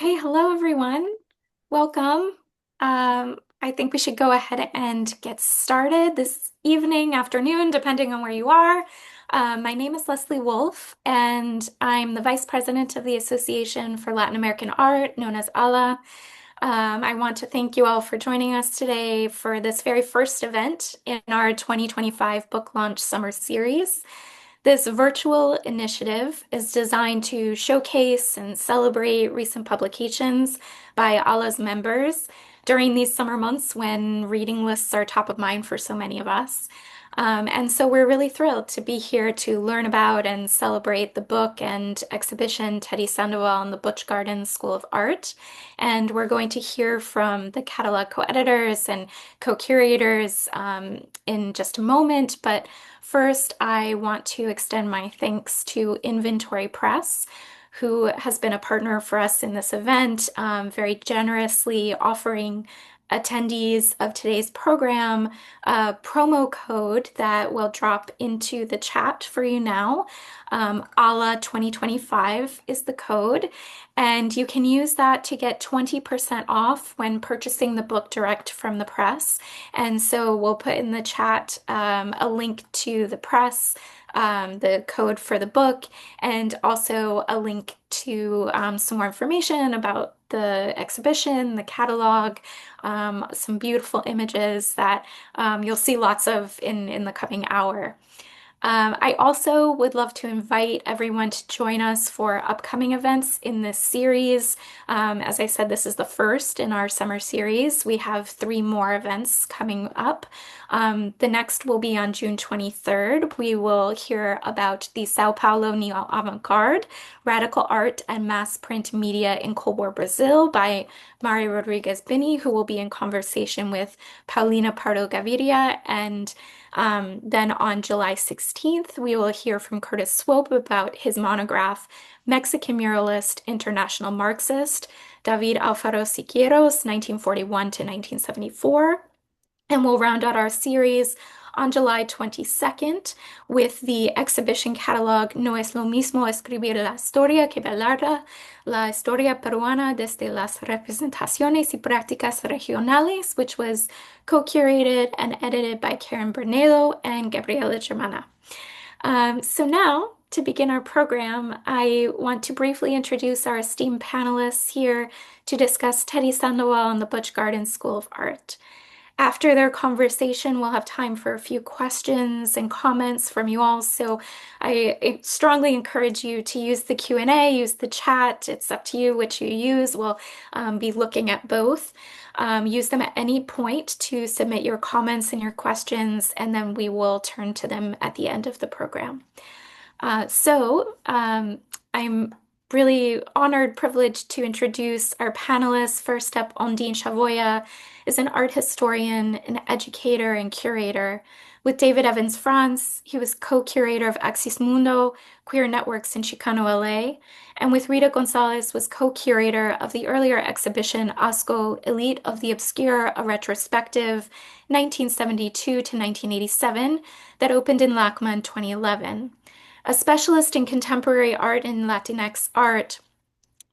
Okay, hello everyone. Welcome. I think we should go ahead and get started this evening, afternoon, depending on where you are. My name is Leslie Wolf, and I'm the Vice President of the Association for Latin American Art, known as ALAA. I want to thank you all for joining us today for this very first event in our 2025 book launch summer series. This virtual initiative is designed to showcase and celebrate recent publications by ALA's members during these summer months when reading lists are top of mind for so many of us. And so we're really thrilled to be here to learn about and celebrate the book and exhibition Teddy Sandoval and the Butch Gardens School of Art. And we're going to hear from the catalog co-editors and co-curators in just a moment. But first, I want to extend my thanks to Inventory Press, who has been a partner for us in this event, very generously offering attendees of today's program a promo code that will drop into the chat for you now. ALA 2025 is the code, and you can use that to get 20% off when purchasing the book direct from the press. And so we'll put in the chat a link to the press, the code for the book, and also a link to some more information about the exhibition, the catalog, some beautiful images that you'll see lots of in the coming hour. I also would love to invite everyone to join us for upcoming events in this series. As I said, this is the first in our summer series. We have 3 more events coming up. The next will be on June 23rd. We will hear about the Sao Paulo Neo Avant-Garde, Radical Art and Mass Print Media in Cold War Brazil by Mari Rodriguez Bini, who will be in conversation with Paulina Pardo Gaviria. And then on July 16th, we will hear from Curtis Swope about his monograph, Mexican Muralist, International Marxist, David Alfaro Siqueiros, 1941 to 1974. And we'll round out our series on July 22nd with the exhibition catalog No es lo mismo escribir la historia que velarla, la historia peruana desde las representaciones y prácticas regionales, which was co-curated and edited by Karen Bernedo and Gabriela Germana. So now, to begin our program, I want to briefly introduce our esteemed panelists here to discuss Teddy Sandoval and the Butch Gardens School of Art. After their conversation, we'll have time for a few questions and comments from you all. So I strongly encourage you to use the Q&A, use the chat. It's up to you which you use. We'll be looking at both. Use them at any point to submit your comments and your questions, and then we will turn to them at the end of the program. I'm really honored, privileged to introduce our panelists. First up, Ondine Chavoya is an art historian, an educator, and curator. With David Evans Frantz, he was co-curator of Axis Mundo, Queer Networks in Chicano L.A., and with Rita Gonzalez was co-curator of the earlier exhibition Asco, Elite of the Obscure, a Retrospective, 1972 to 1987, that opened in LACMA in 2011. A specialist in contemporary art and Latinx art,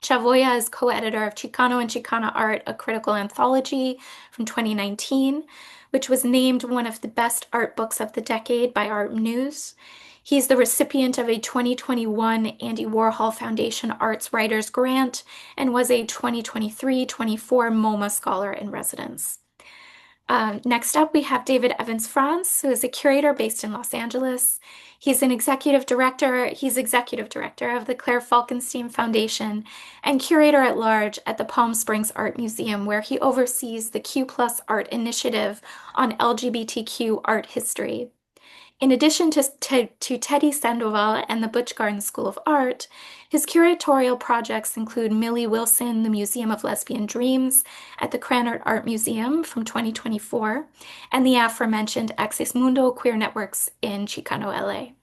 Chavoya is co-editor of Chicano and Chicana Art, a Critical Anthology from 2019, which was named one of the best art books of the decade by ARTnews. He's the recipient of a 2021 Andy Warhol Foundation Arts Writers Grant and was a 2023-24 MoMA Scholar in Residence. Next up, we have David Evans Frantz, who is a curator based in Los Angeles. He's executive director of the Claire Falkenstein Foundation and curator at large at the Palm Springs Art Museum, where he oversees the Q+ Art Initiative on LGBTQ art history. In addition to Teddy Sandoval and the Butch Gardens School of Art, his curatorial projects include Millie Wilson, the Museum of Lesbian Dreams at the Krannert Art Museum from 2024, and the aforementioned Axis Mundo Queer Networks in Chicano L.A.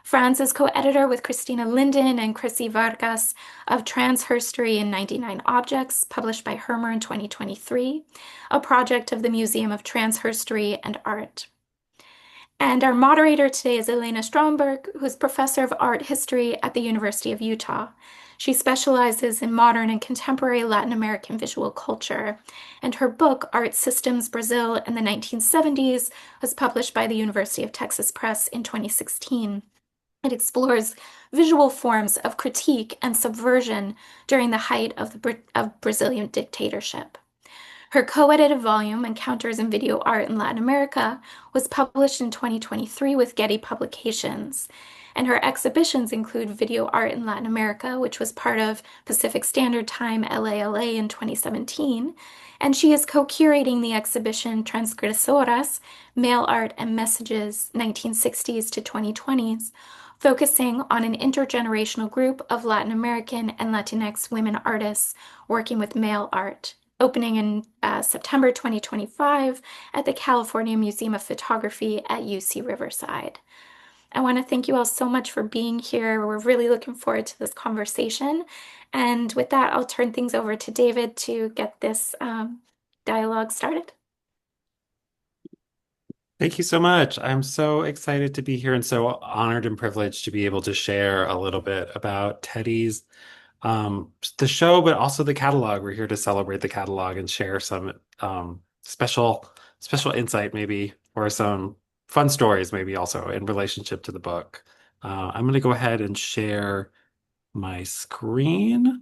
Frantz is co-editor with Christina Linden and Chrissy Vargas of Transherstory in 99 Objects, published by Hermer in 2023, a project of the Museum of Transherstory and Art. And our moderator today is Elena Shtromberg, who's professor of art history at the University of Utah. She specializes in modern and contemporary Latin American visual culture, and her book, Art Systems Brazil in the 1970s, was published by the University of Texas Press in 2016. It explores visual forms of critique and subversion during the height of Brazilian dictatorship. Her co-edited volume, Encounters in Video Art in Latin America, was published in 2023 with Getty Publications. And her exhibitions include Video Art in Latin America, which was part of Pacific Standard Time ALAA in 2017. And she is co-curating the exhibition Transgresoras, Mail Art and Messages, 1960s to 2020s, focusing on an intergenerational group of Latin American and Latinx women artists working with mail art, opening in September 2025 at the California Museum of Photography at UC Riverside. I want to thank you all so much for being here. We're really looking forward to this conversation. And with that, I'll turn things over to David to get this dialogue started. Thank you so much. I'm so excited to be here and so honored and privileged to be able to share a little bit about Teddy's the show, but also the catalog. We're here to celebrate the catalog and share some special insight maybe, or some fun stories maybe also in relationship to the book. I'm going to go ahead and share my screen.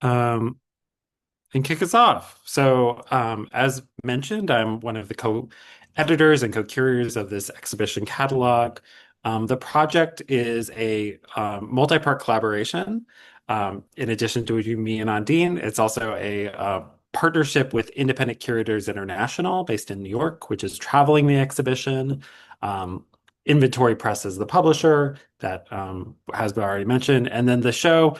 Um, and kick us off. So, as mentioned, I'm one of the co-editors and co-curators of this exhibition catalog. The project is a multi-part collaboration. In addition to me and Ondine, it's also a partnership with Independent Curators International, based in New York, which is traveling the exhibition. Um, Inventory Press is the publisher that has been already mentioned, and then the show.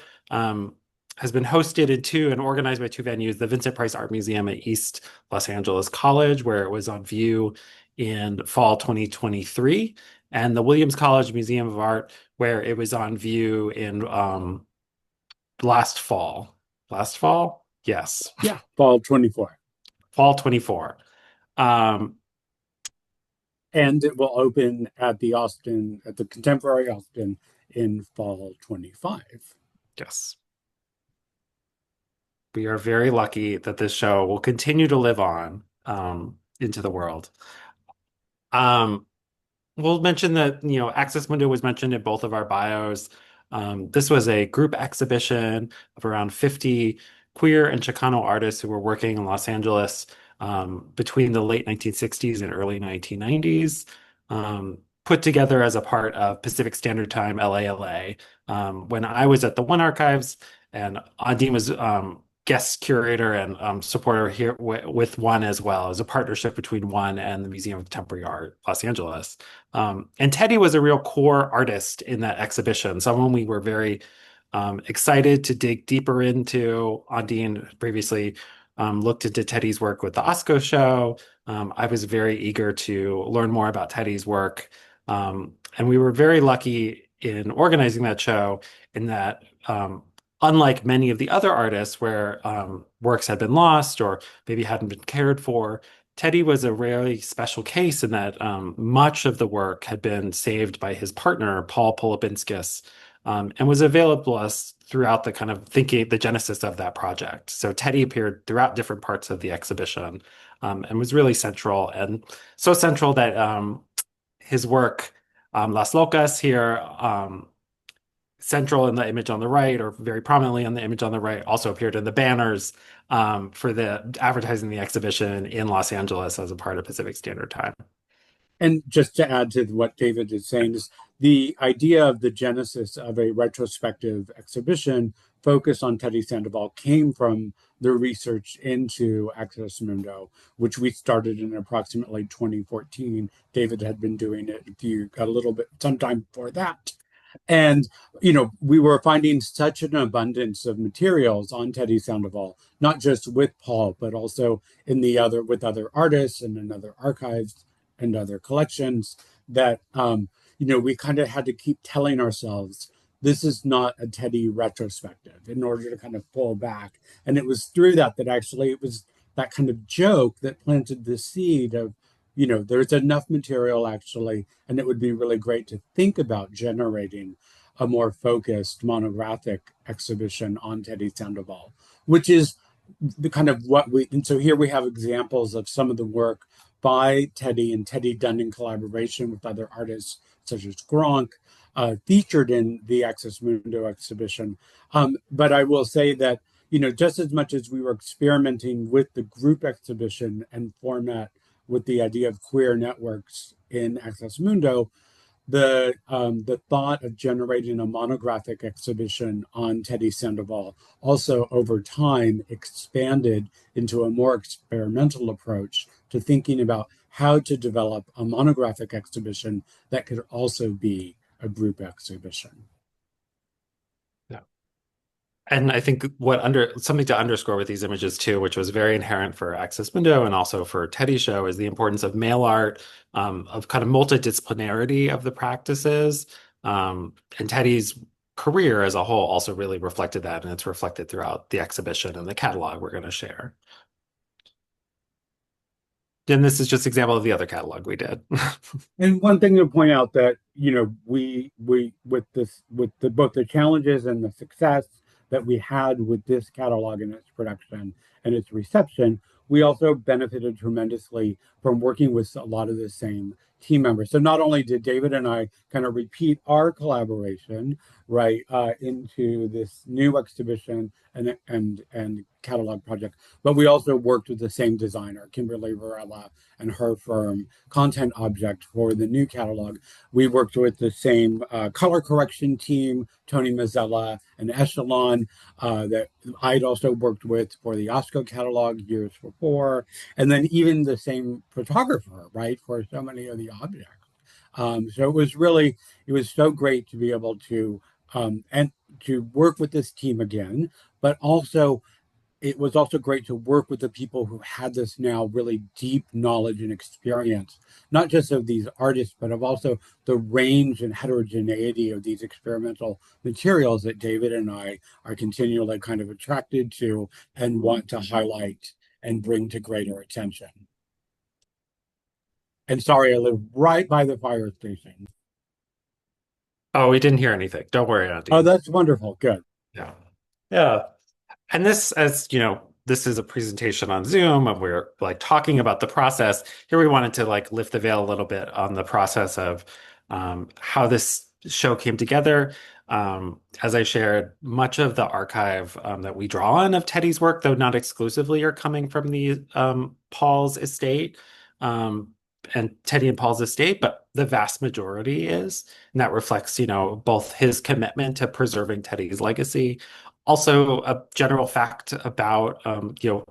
Has been hosted in two and organized by two venues, the Vincent Price Art Museum at East Los Angeles College, where it was on view in fall 2023, and the Williams College Museum of Art, where it was on view in last fall. Last fall? Yes. Yeah, fall 24. Fall 24. And it will open at the Contemporary Austin in fall 25. Yes. We are very lucky that this show will continue to live on into the world. We'll mention that, Axis Mundo was mentioned in both of our bios. This was a group exhibition of around 50 queer and Chicano artists who were working in Los Angeles between the late 1960s and early 1990s, put together as a part of Pacific Standard Time ALAA. When I was at the One Archives and Ondine was guest curator and supporter here with One as well, as a partnership between One and the Museum of Contemporary Art, Los Angeles. And Teddy was a real core artist in that exhibition, someone we were very excited to dig deeper into. Ondine previously looked into Teddy's work with the Asco show. I was very eager to learn more about Teddy's work. And we were very lucky in organizing that show in that unlike many of the other artists where works had been lost or maybe hadn't been cared for, Teddy was a really special case in that much of the work had been saved by his partner, Paul Polipinskis, and was available to us throughout the kind of the genesis of that project. So Teddy appeared throughout different parts of the exhibition and was really central, and so central that his work, Las Locas here, central in the image on the right, or very prominently on the image on the right, also appeared in the banners for the advertising the exhibition in Los Angeles as a part of Pacific Standard Time. And just to add to what David is saying, is the idea of the genesis of a retrospective exhibition focused on Teddy Sandoval came from the research into Axis Mundo, which we started in approximately 2014. David had been doing it a little bit sometime before that. And, we were finding such an abundance of materials on Teddy Sandoval, not just with Paul, but also with other artists and in other archives and other collections that, we kind of had to keep telling ourselves this is not a Teddy retrospective, in order to kind of pull back. And it was through that that actually it was that kind of joke that planted the seed of, there's enough material actually, and it would be really great to think about generating a more focused monographic exhibition on Teddy Sandoval, which is the kind of and so here we have examples of some of the work by Teddy and Teddy done in collaboration with other artists such as Gronk, featured in the Axis Mundo exhibition. But I will say that, just as much as we were experimenting with the group exhibition and format with the idea of queer networks in Access Mundo, the thought of generating a monographic exhibition on Teddy Sandoval also over time expanded into a more experimental approach to thinking about how to develop a monographic exhibition that could also be a group exhibition. And I think something to underscore with these images too, which was very inherent for Access Mundo and also for Teddy's show, is the importance of mail art, of kind of multidisciplinarity of the practices. And Teddy's career as a whole also really reflected that, and it's reflected throughout the exhibition and the catalog we're going to share. And this is just an example of the other catalog we did. And one thing to point out that, we with both the challenges and the success that we had with this catalog and its production and its reception, we also benefited tremendously from working with a lot of the same team members. So not only did David and I kind of repeat our collaboration, right, into this new exhibition and catalog project, but we also worked with the same designer, Kimberly Varela, and her firm, Content Object, for the new catalog. We worked with the same color correction team, Tony Mazzella and Echelon, that I'd also worked with for the Asco catalog years before, and then even the same photographer, right, for so many of the objects. So it was so great to be able to and to work with this team again, but also it was also great to work with the people who had this now really deep knowledge and experience, not just of these artists, but of also the range and heterogeneity of these experimental materials that David and I are continually kind of attracted to and want to highlight and bring to greater attention. And sorry, I live right by the fire station. Oh, we didn't hear anything. Don't worry, Auntie. Oh, that's wonderful. Good. Yeah. Yeah. And this, as you know, this is a presentation on Zoom and we're like talking about the process. Here we wanted to like lift the veil a little bit on the process of how this show came together. As I shared, much of the archive that we draw on of Teddy's work, though not exclusively, are coming from the Paul's estate. And Teddy and Paul's estate, but the vast majority is, and that reflects, both his commitment to preserving Teddy's legacy, also a general fact about,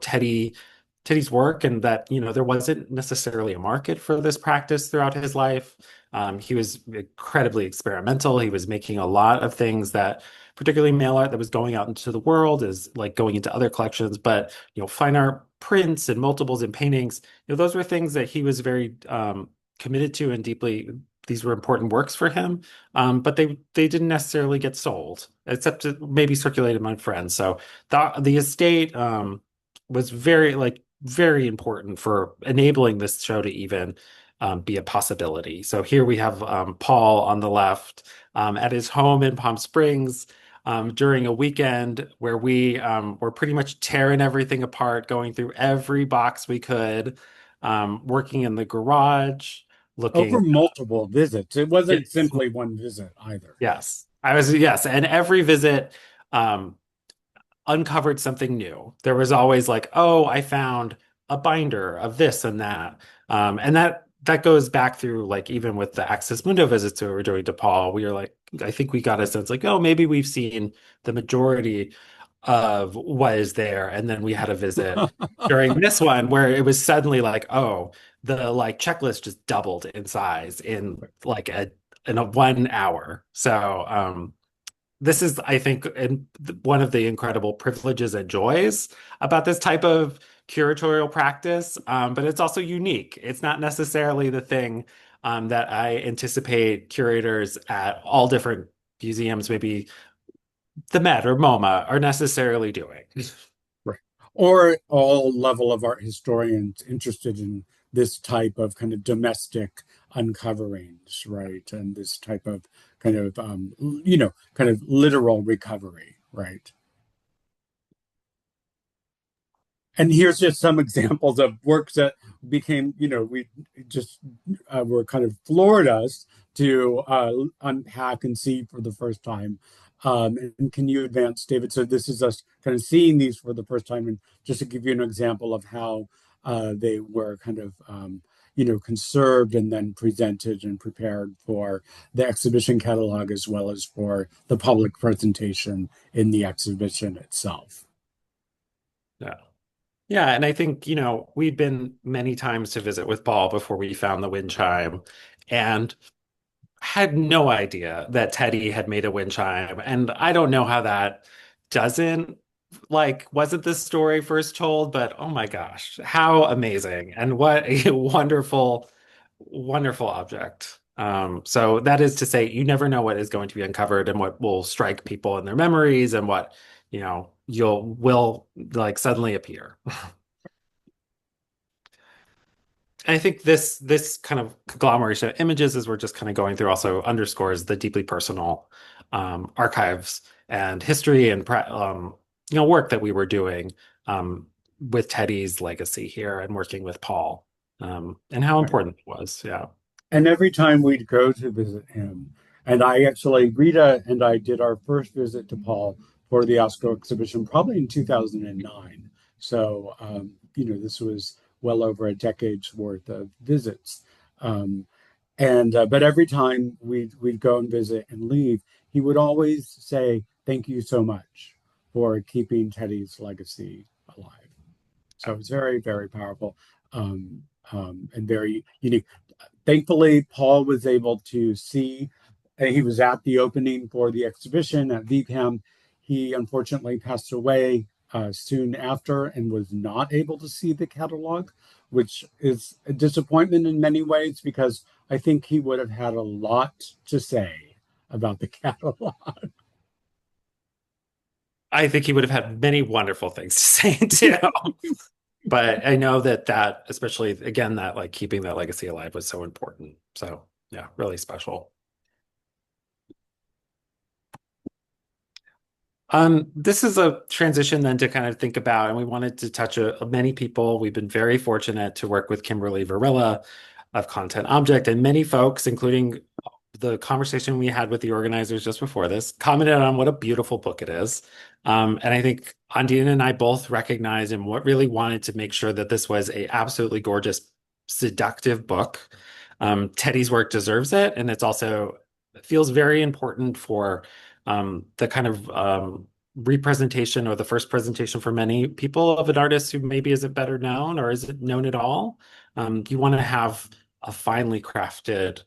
Teddy's work, and that, there wasn't necessarily a market for this practice throughout his life. He was incredibly experimental. He was making a lot of things that, particularly mail art that was going out into the world, is like going into other collections, but, fine art prints and multiples and paintings, those were things that he was very committed to and deeply. These were important works for him, but they didn't necessarily get sold, except to maybe circulate among friends. So the estate was very important for enabling this show to even be a possibility. So here we have Paul on the left at his home in Palm Springs, during a weekend where we were pretty much tearing everything apart, going through every box we could, working in the garage, looking over multiple visits. It wasn't yes. simply one visit either. Yes, and every visit uncovered something new. There was always like, oh, I found a binder of this and that, and that goes back through, like, even with the Axis Mundo visits we were doing to Paul, we were like, I think we got a sense like, oh, maybe we've seen the majority of what is there. And then we had a visit during this one where it was suddenly like, oh, the like checklist just doubled in size in like in a 1 hour. So this is, I think, one of the incredible privileges and joys about this type of curatorial practice, but it's also unique. It's not necessarily the thing that I anticipate curators at all different, museums, maybe the Met or MoMA, are necessarily doing. Right. Or all level of art historians interested in this type of kind of domestic uncoverings, right? And this type of kind of, kind of literal recovery, right? And here's just some examples of works that became, we just were kind of floored us to unpack and see for the first time. And can you advance, David? So this is us kind of seeing these for the first time, and just to give you an example of how they were kind of, conserved and then presented and prepared for the exhibition catalog as well as for the public presentation in the exhibition itself. Yeah. Yeah, and I think, we'd been many times to visit with Paul before we found the wind chime, and had no idea that Teddy had made a wind chime. And I don't know how that doesn't, wasn't this story first told, but oh my gosh, how amazing. And what a wonderful, wonderful object. So that is to say, you never know what is going to be uncovered and what will strike people in their memories and what, will suddenly appear. I think this kind of conglomeration of images, as we're just kind of going through, also underscores the deeply personal archives and history and work that we were doing with Teddy's legacy here and working with Paul, and how important it was. Yeah. And every time we'd go to visit him, and Rita and I did our first visit to Paul for the Asco exhibition probably in 2009. So, this was well over a decade's worth of visits. But every time we'd go and visit and leave, he would always say, "Thank you so much for keeping Teddy's legacy alive." So it was very, very powerful, and very unique. Thankfully, Paul was able to see, he was at the opening for the exhibition at VCAM. He unfortunately passed away soon after and was not able to see the catalog, which is a disappointment in many ways because I think he would have had a lot to say about the catalog. I think he would have had many wonderful things to say too. But I know that especially again, that keeping that legacy alive was so important. So yeah, really special. This is a transition then to kind of think about, and we wanted to touch many people. We've been very fortunate to work with Kimberly Varilla of Content Object, and many folks, including the conversation we had with the organizers just before this, commented on what a beautiful book it is. And I think Ondine and I both recognized and what really wanted to make sure that this was a absolutely gorgeous, seductive book. Teddy's work deserves it, and it feels very important for the kind of representation or the first presentation for many people of an artist who maybe isn't better known or isn't known at all. You want to have a finely crafted,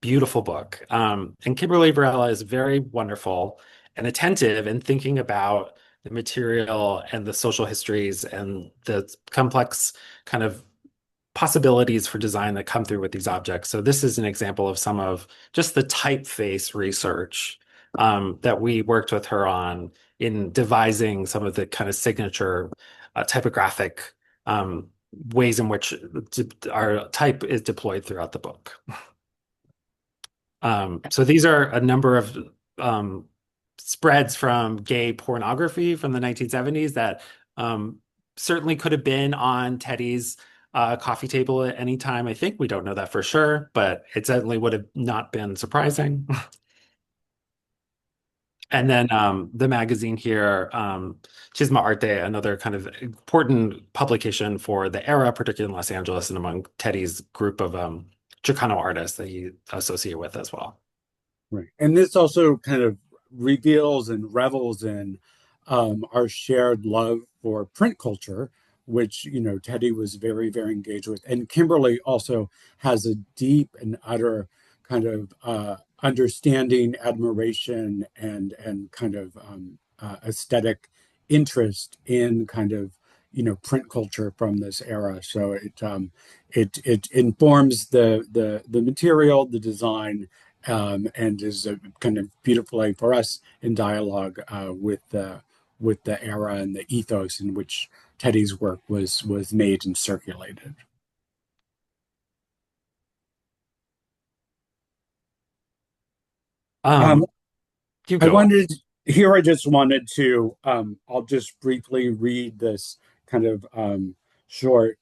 beautiful book. And Kimberly Varela is very wonderful and attentive in thinking about the material and the social histories and the complex kind of possibilities for design that come through with these objects. So this is an example of some of just the typeface research that we worked with her on in devising some of the kind of signature typographic ways in which our type is deployed throughout the book. So these are a number of spreads from gay pornography from the 1970s that certainly could have been on Teddy's coffee table at any time. I think we don't know that for sure, but it certainly would have not been surprising. And then the magazine here, Chisma Arte, another kind of important publication for the era, particularly in Los Angeles and among Teddy's group of Chicano artists that he associated with as well. Right. And this also kind of reveals and revels in our shared love for print culture, which, Teddy was very, very engaged with. And Kimberly also has a deep and utter kind of understanding, admiration, and kind of aesthetic interest in kind of print culture from this era. So it informs the material, the design, and is a kind of beautifully for us in dialogue with the era and the ethos in which Teddy's work was made and circulated. Um, You I go. wanted here. I just wanted to. I'll just briefly read this kind of short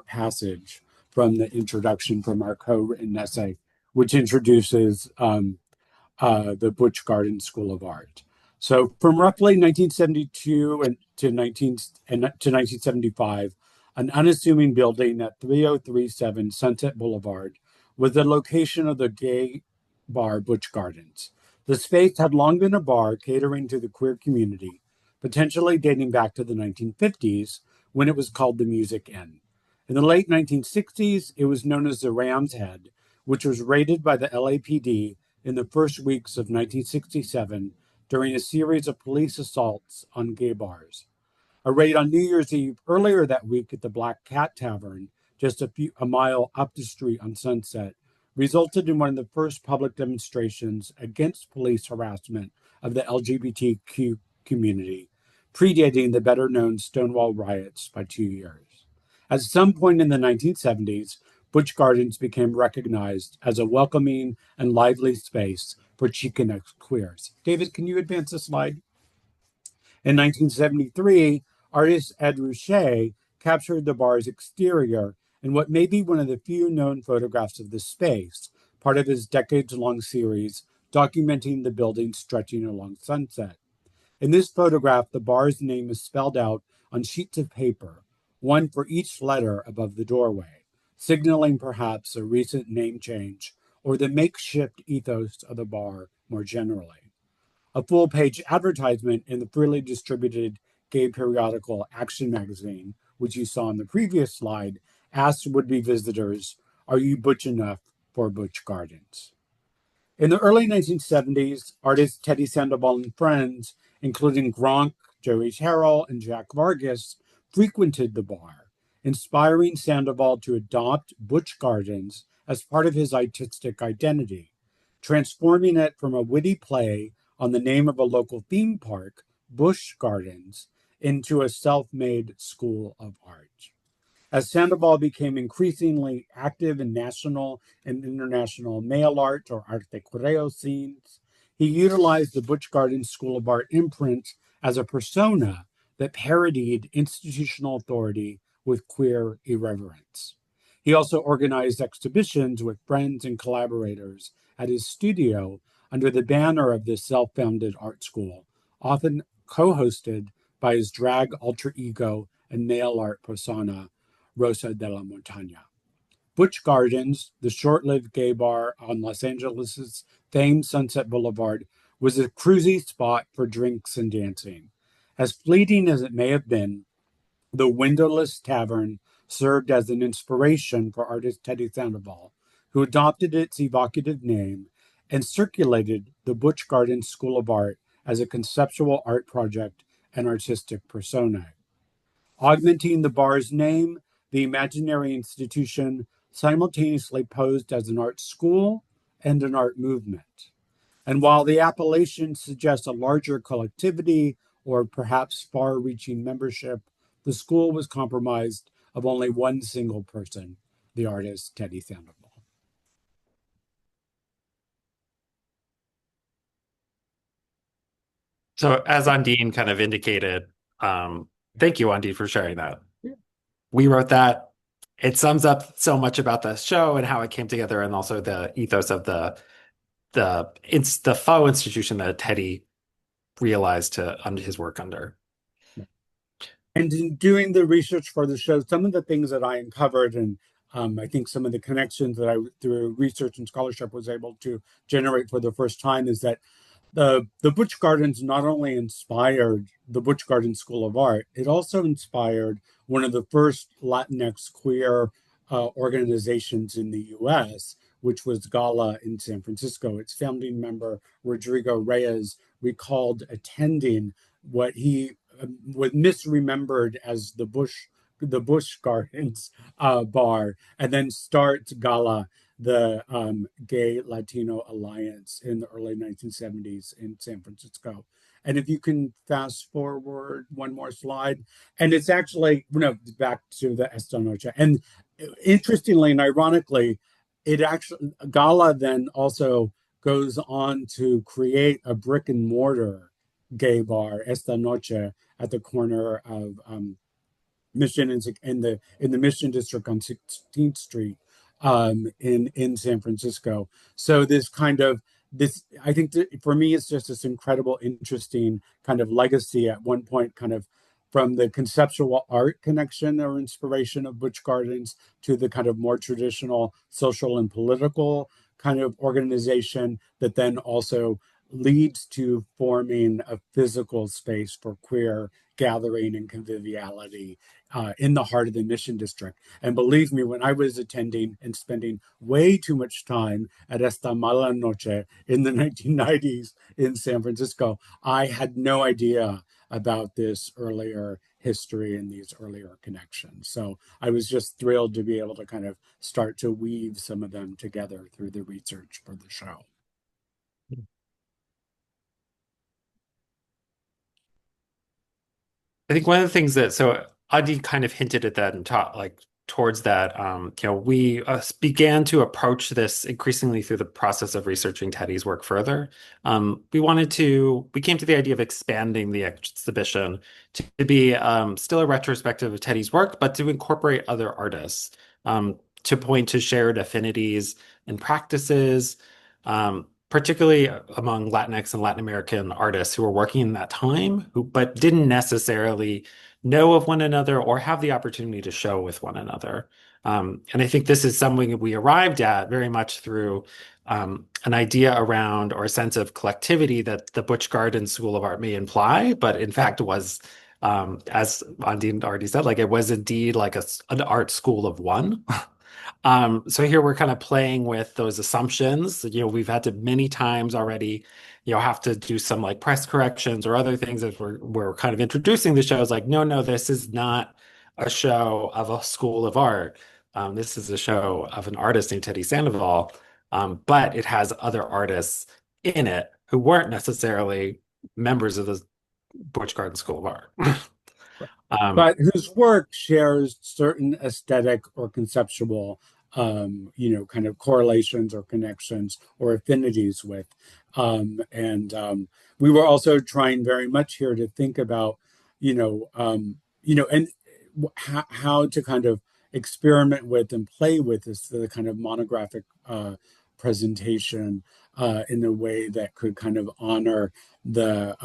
passage from the introduction from our co-written essay, which introduces the Butch Garden School of Art. So, from roughly 1972 to 1975, an unassuming building at 3037 Sunset Boulevard was the location of the gay bar Butch Gardens. The space had long been a bar catering to the queer community, potentially dating back to the 1950s when it was called the Music Inn. In the late 1960s, it was known as the Ram's Head, which was raided by the LAPD in the first weeks of 1967 during a series of police assaults on gay bars. A raid on New Year's Eve earlier that week at the Black Cat Tavern, just a mile up the street on Sunset, resulted in one of the first public demonstrations against police harassment of the LGBTQ community, predating the better known Stonewall riots by 2 years. At some point in the 1970s, Butch Gardens became recognized as a welcoming and lively space for Chicano queers. David, can you advance the slide? In 1973, artist Ed Ruscha captured the bar's exterior in what may be one of the few known photographs of the space, part of his decades-long series documenting the building stretching along Sunset. In this photograph, the bar's name is spelled out on sheets of paper, one for each letter above the doorway, signaling perhaps a recent name change or the makeshift ethos of the bar more generally. A full page advertisement in the freely distributed gay periodical Action magazine, which you saw on the previous slide, asked would be visitors, "Are you butch enough for Butch Gardens?" In the early 1970s, artists Teddy Sandoval and friends, including Gronk, Joey Terrell, and Jack Vargas, frequented the bar, inspiring Sandoval to adopt Butch Gardens as part of his artistic identity, transforming it from a witty play on the name of a local theme park, Busch Gardens, into a self-made school of art. As Sandoval became increasingly active in national and international mail art or arte correo scenes, he utilized the Butch Gardens School of Art imprint as a persona that parodied institutional authority with queer irreverence. He also organized exhibitions with friends and collaborators at his studio under the banner of this self-founded art school, often co-hosted by his drag alter ego and nail art persona, Rosa de la Montaña. Butch Gardens, the short-lived gay bar on Los Angeles' famed Sunset Boulevard, was a cruisy spot for drinks and dancing. As fleeting as it may have been, the windowless tavern served as an inspiration for artist Teddy Sandoval, who adopted its evocative name and circulated the Butch Gardens School of Art as a conceptual art project and artistic persona. Augmenting the bar's name, the imaginary institution simultaneously posed as an art school and an art movement. And while the appellation suggests a larger collectivity or perhaps far reaching membership, the school was comprised of only one single person, the artist Teddy Sandoval. So as Ondine kind of indicated, thank you, Ondine, for sharing that. We wrote that. It sums up so much about the show and how it came together, and also the ethos of the faux institution that Teddy realized to under his work under. And in doing the research for the show, some of the things that I uncovered, and I think some of the connections that I, through research and scholarship, was able to generate for the first time, is that the Butch Gardens not only inspired the Butch Gardens School of Art, it also inspired one of the first Latinx queer organizations in the U.S., which was Gala in San Francisco. Its founding member, Rodrigo Reyes, recalled attending what he was misremembered as the Busch Gardens bar, and then starts Gala the Gay Latino Alliance in the early 1970s in San Francisco. And if you can fast forward one more slide, and it's actually, no, back to the Esta Noche. And interestingly and ironically, it actually, Gala then also goes on to create a brick and mortar gay bar, Esta Noche, at the corner of Mission in the Mission District on 16th Street in San Francisco. So this kind of this, I think that for me, it's just this incredible, interesting kind of legacy at one point, kind of from the conceptual art connection or inspiration of Butch Gardens to the kind of more traditional social and political kind of organization that then also leads to forming a physical space for queer gathering and conviviality in the heart of the Mission District. And believe me, when I was attending and spending way too much time at Esta Mala Noche in the 1990s in San Francisco, I had no idea about this earlier history and these earlier connections. So I was just thrilled to be able to kind of start to weave some of them together through the research for the show. I think one of the things that, so Adi kind of hinted at that and taught like towards that, we began to approach this increasingly through the process of researching Teddy's work further. We came to the idea of expanding the exhibition to be still a retrospective of Teddy's work, but to incorporate other artists, to point to shared affinities and practices, particularly among Latinx and Latin American artists who were working in that time, but didn't necessarily know of one another or have the opportunity to show with one another. And I think this is something that we arrived at very much through an idea around or a sense of collectivity that the Butch Gardens School of Art may imply, but in fact was, as Ondine already said, like it was indeed like an art school of one. So here we're kind of playing with those assumptions. We've had to many times already, have to do some like press corrections or other things as we're kind of introducing the show. It's like, no, this is not a show of a school of art. This is a show of an artist named Teddy Sandoval, but it has other artists in it who weren't necessarily members of the Butch Garden School of Art. But whose work shares certain aesthetic or conceptual, kind of correlations or connections or affinities with. We were also trying very much here to think about, and how to kind of experiment with and play with this the kind of monographic presentation in a way that could kind of honor the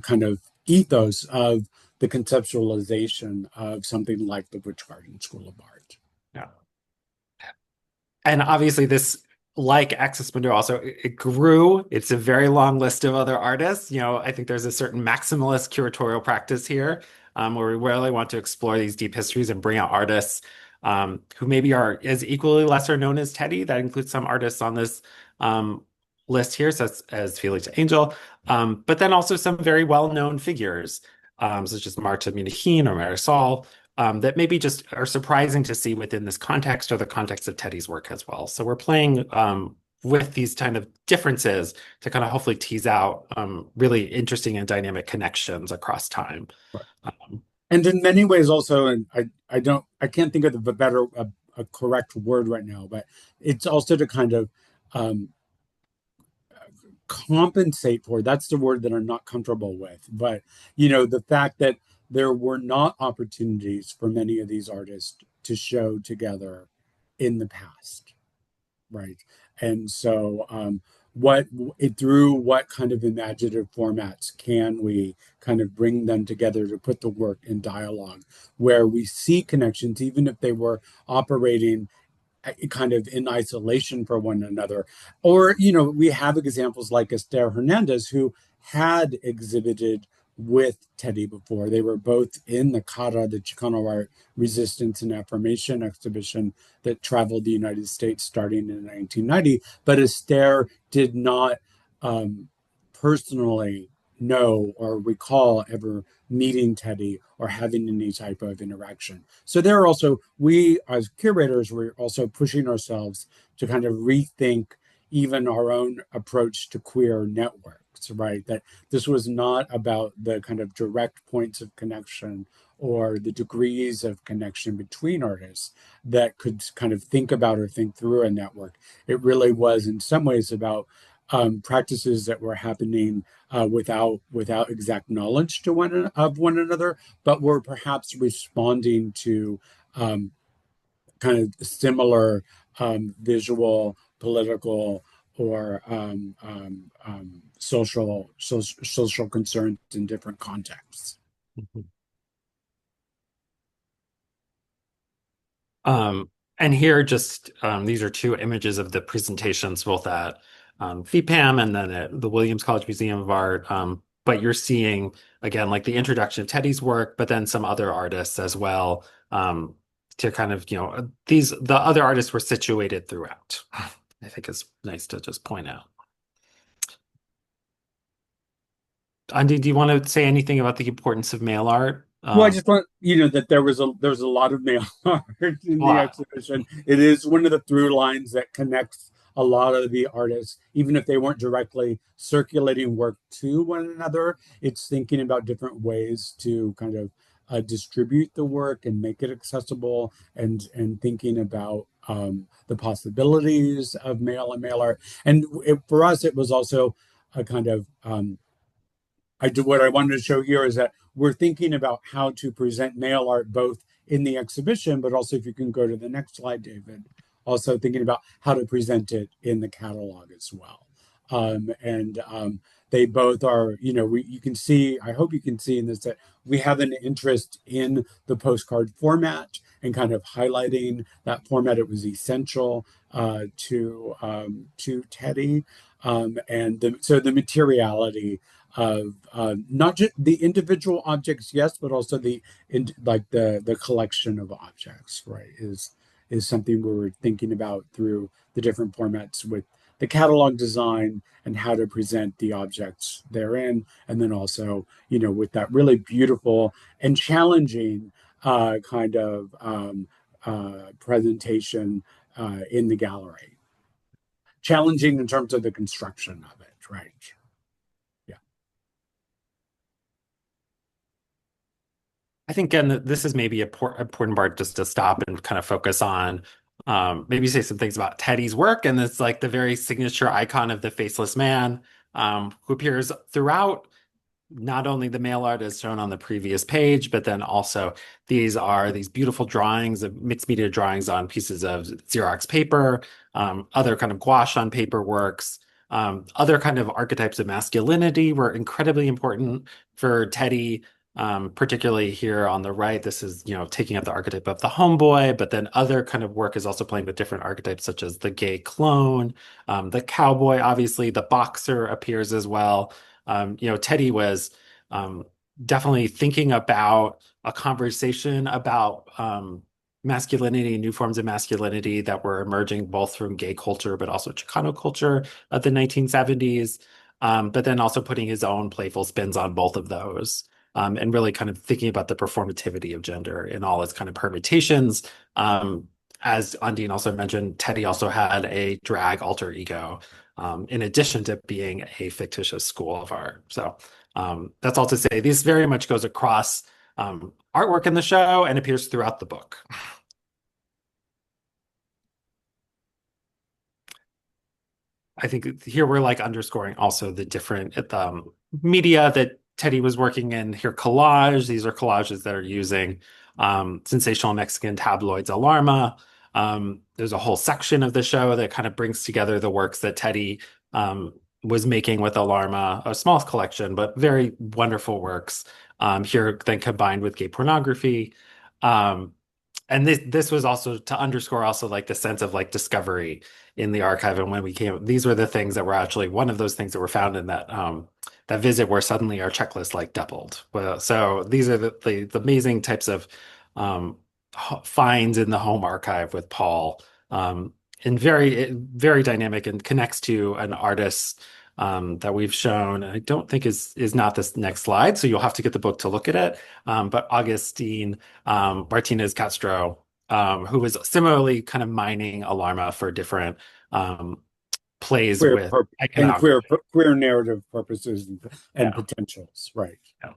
kind of ethos of the conceptualization of something like the Butch Garden School of Art. Yeah. And obviously this, like Axis Mundo also, it grew. It's a very long list of other artists. I think there's a certain maximalist curatorial practice here where we really want to explore these deep histories and bring out artists who maybe are as equally lesser known as Teddy. That includes some artists on this list here, such as Felix Angel, but then also some very well-known figures, such as Marta Minahin or Marisol, that maybe just are surprising to see within this context or the context of Teddy's work as well. So we're playing with these kind of differences to kind of hopefully tease out really interesting and dynamic connections across time. Right. And in many ways also, and I can't think of a correct word right now, but it's also to kind of compensate for, that's the word that I'm not comfortable with, but the fact that there were not opportunities for many of these artists to show together in the past, right? And so through what kind of imaginative formats can we kind of bring them together to put the work in dialogue where we see connections, even if they were operating kind of in isolation for one another. Or, we have examples like Esther Hernandez, who had exhibited with Teddy before. They were both in the CARA, the Chicano Art Resistance and Affirmation exhibition that traveled the United States starting in 1990. But Esther did not personally know or recall ever meeting Teddy or having any type of interaction. So there are also, we as curators, we're also pushing ourselves to kind of rethink even our own approach to queer networks, right? That this was not about the kind of direct points of connection or the degrees of connection between artists that could kind of think about or think through a network. It really was in some ways about practices that were happening without exact knowledge to one another, but were perhaps responding to um, kind of similar visual, political, or social concerns in different contexts. Mhm. Um, and here, just these are two images of the presentations, both at FEPAM and then at the Williams College Museum of Art. But you're seeing, again, like the introduction of Teddy's work, but then some other artists as well, to kind of, the other artists were situated throughout. I think it's nice to just point out. Andy, do you want to say anything about the importance of mail art? Well, I just want that there was a lot of mail art in the Wow. exhibition. It is one of the through lines that connects a lot of the artists, even if they weren't directly circulating work to one another. It's thinking about different ways to kind of distribute the work and make it accessible, and thinking about the possibilities of mail and mail art. And for us, it was also a kind of what I wanted to show here is that we're thinking about how to present mail art both in the exhibition, but also if you can go to the next slide, David, also thinking about how to present it in the catalog as well. And they both are, you can see, I hope you can see in this that we have an interest in the postcard format and kind of highlighting that format. It was essential to Teddy. So the materiality of not just the individual objects, yes, but also the collection of objects, right? Is something we were thinking about through the different formats with the catalog design and how to present the objects therein, and then also with that really beautiful and challenging kind of presentation in the gallery. Challenging in terms of the construction of it, right? Yeah. I think, again, this is maybe a important part just to stop and kind of focus on, maybe say some things about Teddy's work. And it's like the very signature icon of the faceless man, who appears throughout not only the mail art as shown on the previous page, but then also these are these beautiful drawings of mixed media drawings on pieces of Xerox paper, other kind of gouache on paper works. Other kind of archetypes of masculinity were incredibly important for Teddy, particularly here on the right. This is, taking up the archetype of the homeboy, but then other kind of work is also playing with different archetypes, such as the gay clone, the cowboy, obviously, the boxer appears as well. Teddy was definitely thinking about a conversation about masculinity, new forms of masculinity that were emerging both from gay culture, but also Chicano culture of the 1970s. But then also putting his own playful spins on both of those. And really kind of thinking about the performativity of gender in all its kind of permutations. As Ondine also mentioned, Teddy also had a drag alter ego, in addition to being a fictitious school of art. So that's all to say. This very much goes across artwork in the show and appears throughout the book. I think here we're like underscoring also the different media that Teddy was working in. Here, collage. These are collages that are using sensational Mexican tabloids, Alarma. There's a whole section of the show that kind of brings together the works that Teddy was making with Alarma, a small collection, but very wonderful works. Here, then combined with gay pornography. And this was also to underscore also like the sense of like discovery in the archive. And when we came, these were the things that were actually one of those things that were found in that visit where suddenly our checklist like doubled. Well, so these are the amazing types of finds in the home archive with Paul, and very, very dynamic and connects to an artist's that we've shown. I don't think is not this next slide, so you'll have to get the book to look at it. But Augustine Martinez Castro, who was similarly kind of mining Alarma for different plays queer with pur- and iconography. queer narrative purposes and Yeah. potentials, right? Yeah.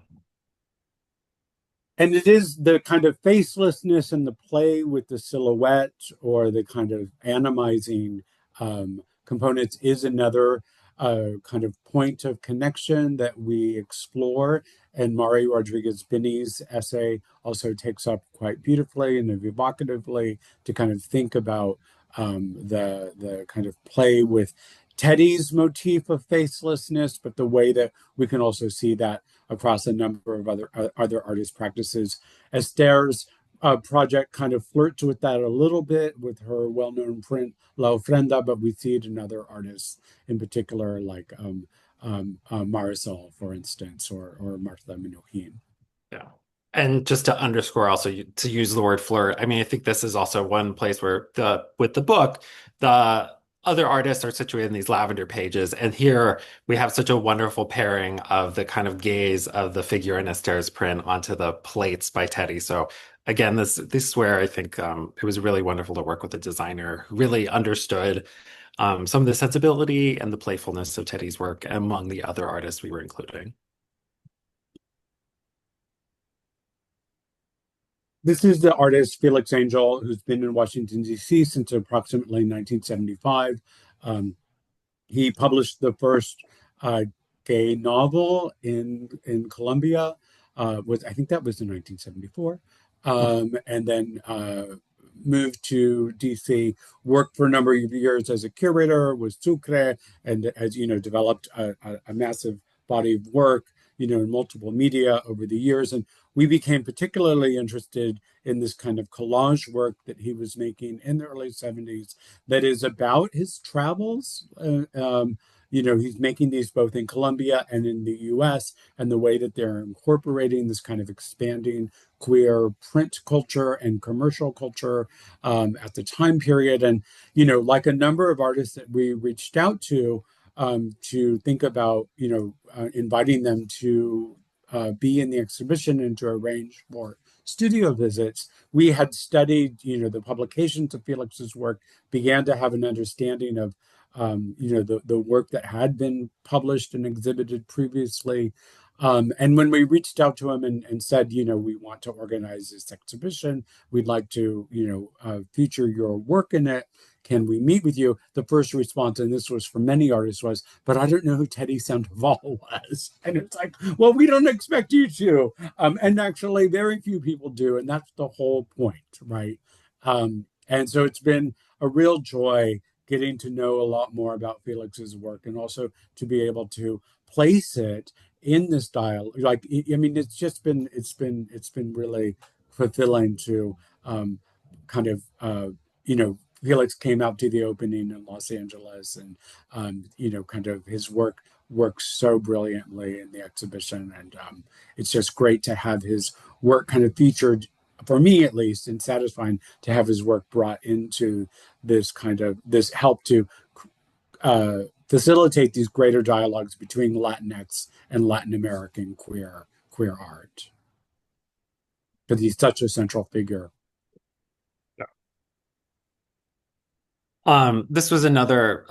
And it is the kind of facelessness and the play with the silhouette or the kind of animizing components is another kind of point of connection that we explore. And Mari Rodriguez Binney's essay also takes up quite beautifully and evocatively to kind of think about the kind of play with Teddy's motif of facelessness, but the way that we can also see that across a number of other artist practices. Esther's project kind of flirts with that a little bit with her well-known print La Ofrenda, but we see it in other artists, in particular like Marisol, for instance, or Martha Minuchin. Yeah. And just to underscore also to use the word flirt, I mean, I think this is also one place where with the book, the other artists are situated in these lavender pages. And here we have such a wonderful pairing of the kind of gaze of the figure in Esther's print onto the plates by Teddy. So again, this is where I think it was really wonderful to work with a designer who really understood some of the sensibility and the playfulness of Teddy's work among the other artists we were including. This is the artist Felix Angel, who's been in Washington, D.C. since approximately 1975. He published the first gay novel in Colombia. I think that was in 1974, and then moved to DC. Worked for a number of years as a curator with Sucre, and as you know, developed a massive body of work, you know, in multiple media over the years. And we became particularly interested in this kind of collage work that he was making in the early 70s that is about his travels. You know, he's making these both in Colombia and in the US, and the way that they're incorporating this kind of expanding queer print culture and commercial culture at the time period. And, you know, like a number of artists that we reached out to think about, you know, inviting them to be in the exhibition and to arrange for studio visits. We had studied, you know, the publications of Felix's work, began to have an understanding of, you know, the work that had been published and exhibited previously. And when we reached out to him and said, you know, we want to organize this exhibition, we'd like to, you know, feature your work in it. Can we meet with you? The first response, and this was from many artists, was, but I don't know who Teddy Sandoval was. And it's like, well, we don't expect you to. And actually, very few people do. And that's the whole point, right? And so it's been a real joy getting to know a lot more about Felix's work and also to be able to place it in this dialogue. Like, I mean, it's been really fulfilling to kind of, you know, Felix came out to the opening in Los Angeles, and you know, kind of his work works so brilliantly in the exhibition, and it's just great to have his work kind of featured, for me at least, and satisfying to have his work brought into this kind of this help to facilitate these greater dialogues between Latinx and Latin American queer art, because he's such a central figure. This was another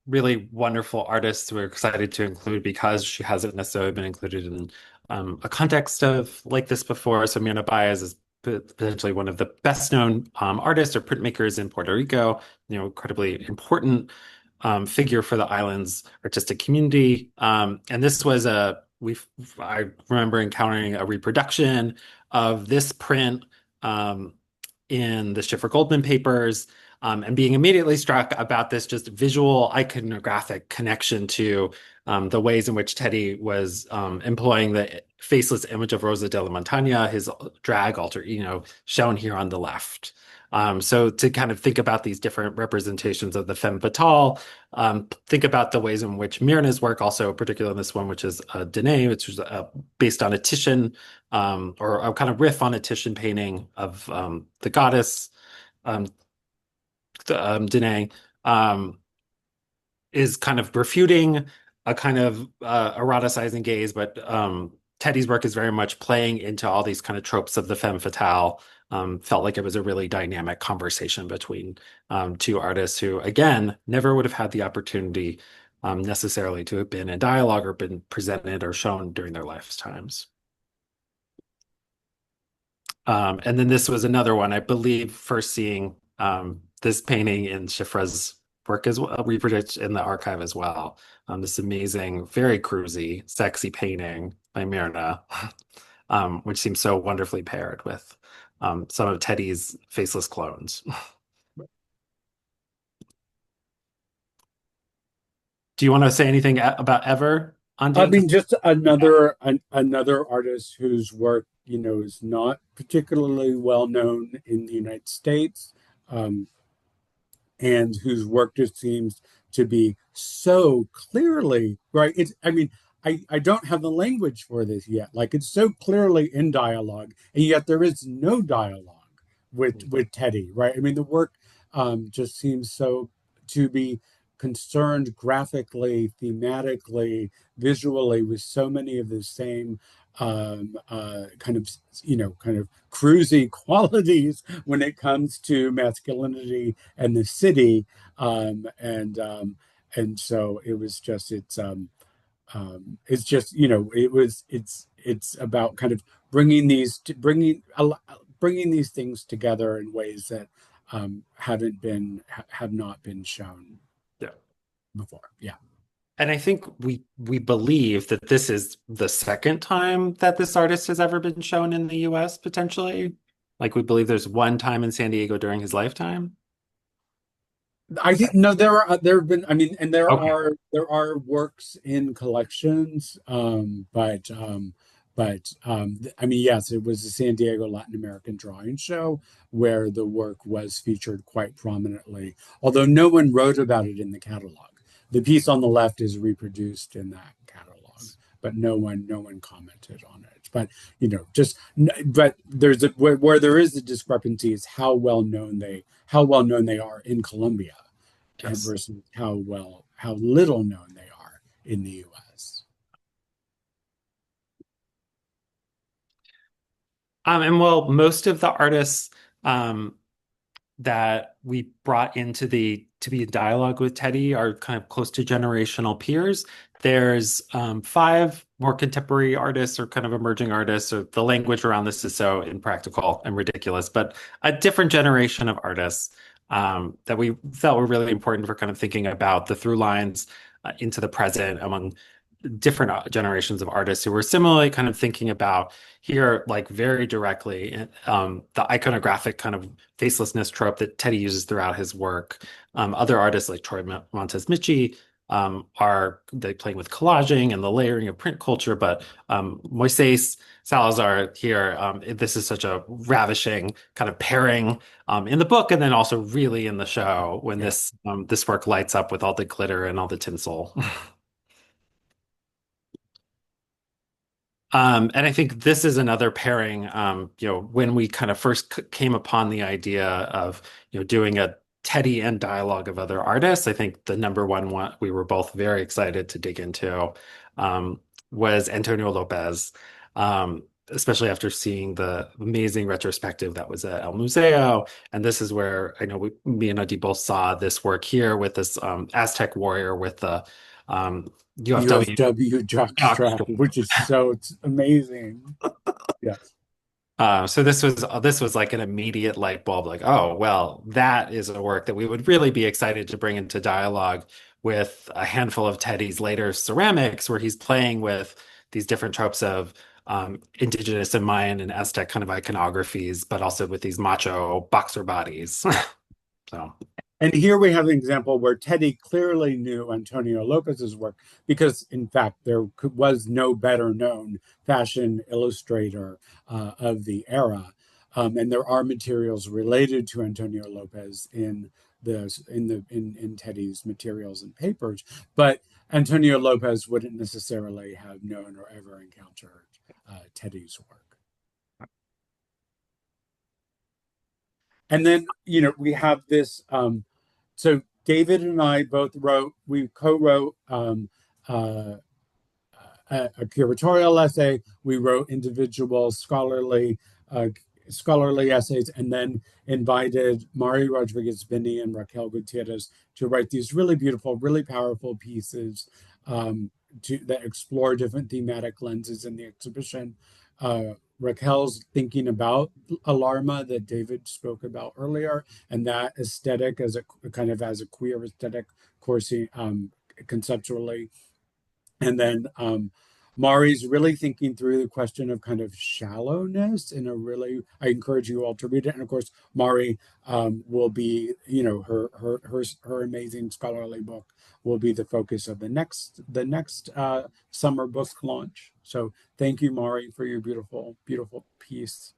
really wonderful artist we're excited to include because she hasn't necessarily been included in a context of like this before. So Myrna Baez is potentially one of the best known artists or printmakers in Puerto Rico, you know, incredibly important figure for the island's artistic community. And this was I remember encountering a reproduction of this print in the Schiffer Goldman papers. And being immediately struck about this just visual iconographic connection to the ways in which Teddy was employing the faceless image of Rosa de la Montaña, his drag alter, you know, shown here on the left. So to kind of think about these different representations of the femme fatale, think about the ways in which Myrna's work, also particularly in this one, which is Danae, which is based on a Titian, or a kind of riff on a Titian painting of the goddess. Danae, is kind of refuting a kind of eroticizing gaze, but Teddy's work is very much playing into all these kind of tropes of the femme fatale. Felt like it was a really dynamic conversation between two artists who, again, never would have had the opportunity necessarily to have been in dialogue or been presented or shown during their lifetimes. And then this was another one, I believe, first seeing this painting in Schifra's work as well, reproduced in the archive as well. This amazing, very cruisy, sexy painting by Myrna, which seems so wonderfully paired with some of Teddy's faceless clones. Do you want to say anything about Ever, I Ondine? mean, just another artist whose work, is not particularly well known in the United States, um, and whose work just seems to be so clearly right. I mean, I don't have the language for this yet. Like it's so clearly in dialogue, and yet there is no dialogue with Teddy, right? I mean, the work just seems so to be concerned graphically, thematically, visually with so many of the same kind of kind of cruisy qualities when it comes to masculinity and the city, and so it was just it's just it's about kind of bringing these things together in ways that have not been shown Yeah. before. Yeah. And I think we believe that this is the second time that this artist has ever been shown in the US, potentially. Like we believe there's one time in San Diego during his lifetime. I think no, there have been. I mean, and Okay. there are works in collections, I mean, yes, it was the San Diego Latin American Drawing Show where the work was featured quite prominently, although no one wrote about it in the catalog. The piece on the left is reproduced in that catalog, but no one commented on it. But but there's where there is a discrepancy is how well known they are in Colombia and Yes. versus how little known they are in the US. And well, most of the artists um, that we brought into the to be in dialogue with Teddy are kind of close to generational peers. There's five more contemporary artists or kind of emerging artists, or the language around this is so impractical and ridiculous, but a different generation of artists that we felt were really important for kind of thinking about the through lines into the present among different generations of artists who were similarly kind of thinking about here, like very directly, the iconographic kind of facelessness trope that Teddy uses throughout his work. Other artists like Troy Montez Michi are they playing with collaging and the layering of print culture, but Moises Salazar here, this is such a ravishing kind of pairing in the book, and then also really in the show when Yeah. this work lights up with all the glitter and all the tinsel. And I think this is another pairing, when we kind of first came upon the idea of, doing a Teddy and dialogue of other artists, I think the number one we were both very excited to dig into was Antonio Lopez, especially after seeing the amazing retrospective that was at El Museo. And this is where I know me and Adi both saw this work here with this Aztec warrior with the UFW. UFW jockstrap, which is it's amazing. Yes. So this was like an immediate light bulb, like, oh, well, that is a work that we would really be excited to bring into dialogue with a handful of Teddy's later ceramics, where he's playing with these different tropes of indigenous and Mayan and Aztec kind of iconographies, but also with these macho boxer bodies. So And here we have an example where Teddy clearly knew Antonio Lopez's work because, in fact, there was no better known fashion illustrator of the era, and there are materials related to Antonio Lopez in Teddy's materials and papers, but Antonio Lopez wouldn't necessarily have known or ever encountered Teddy's work. And then, we have this. So David and I both we co-wrote a curatorial essay. We wrote individual uh, scholarly essays, and then invited Mari Rodriguez Bini and Raquel Gutierrez to write these really beautiful, really powerful pieces that explore different thematic lenses in the exhibition. Raquel's thinking about alarma that David spoke about earlier, and that aesthetic as a kind of as a queer aesthetic coursing conceptually. And then Mari's really thinking through the question of kind of shallowness in a really, I encourage you all to read it. And of course, Mari will be, you know, her amazing scholarly book will be the focus of the next summer book launch. So thank you, Mari, for your beautiful, beautiful piece.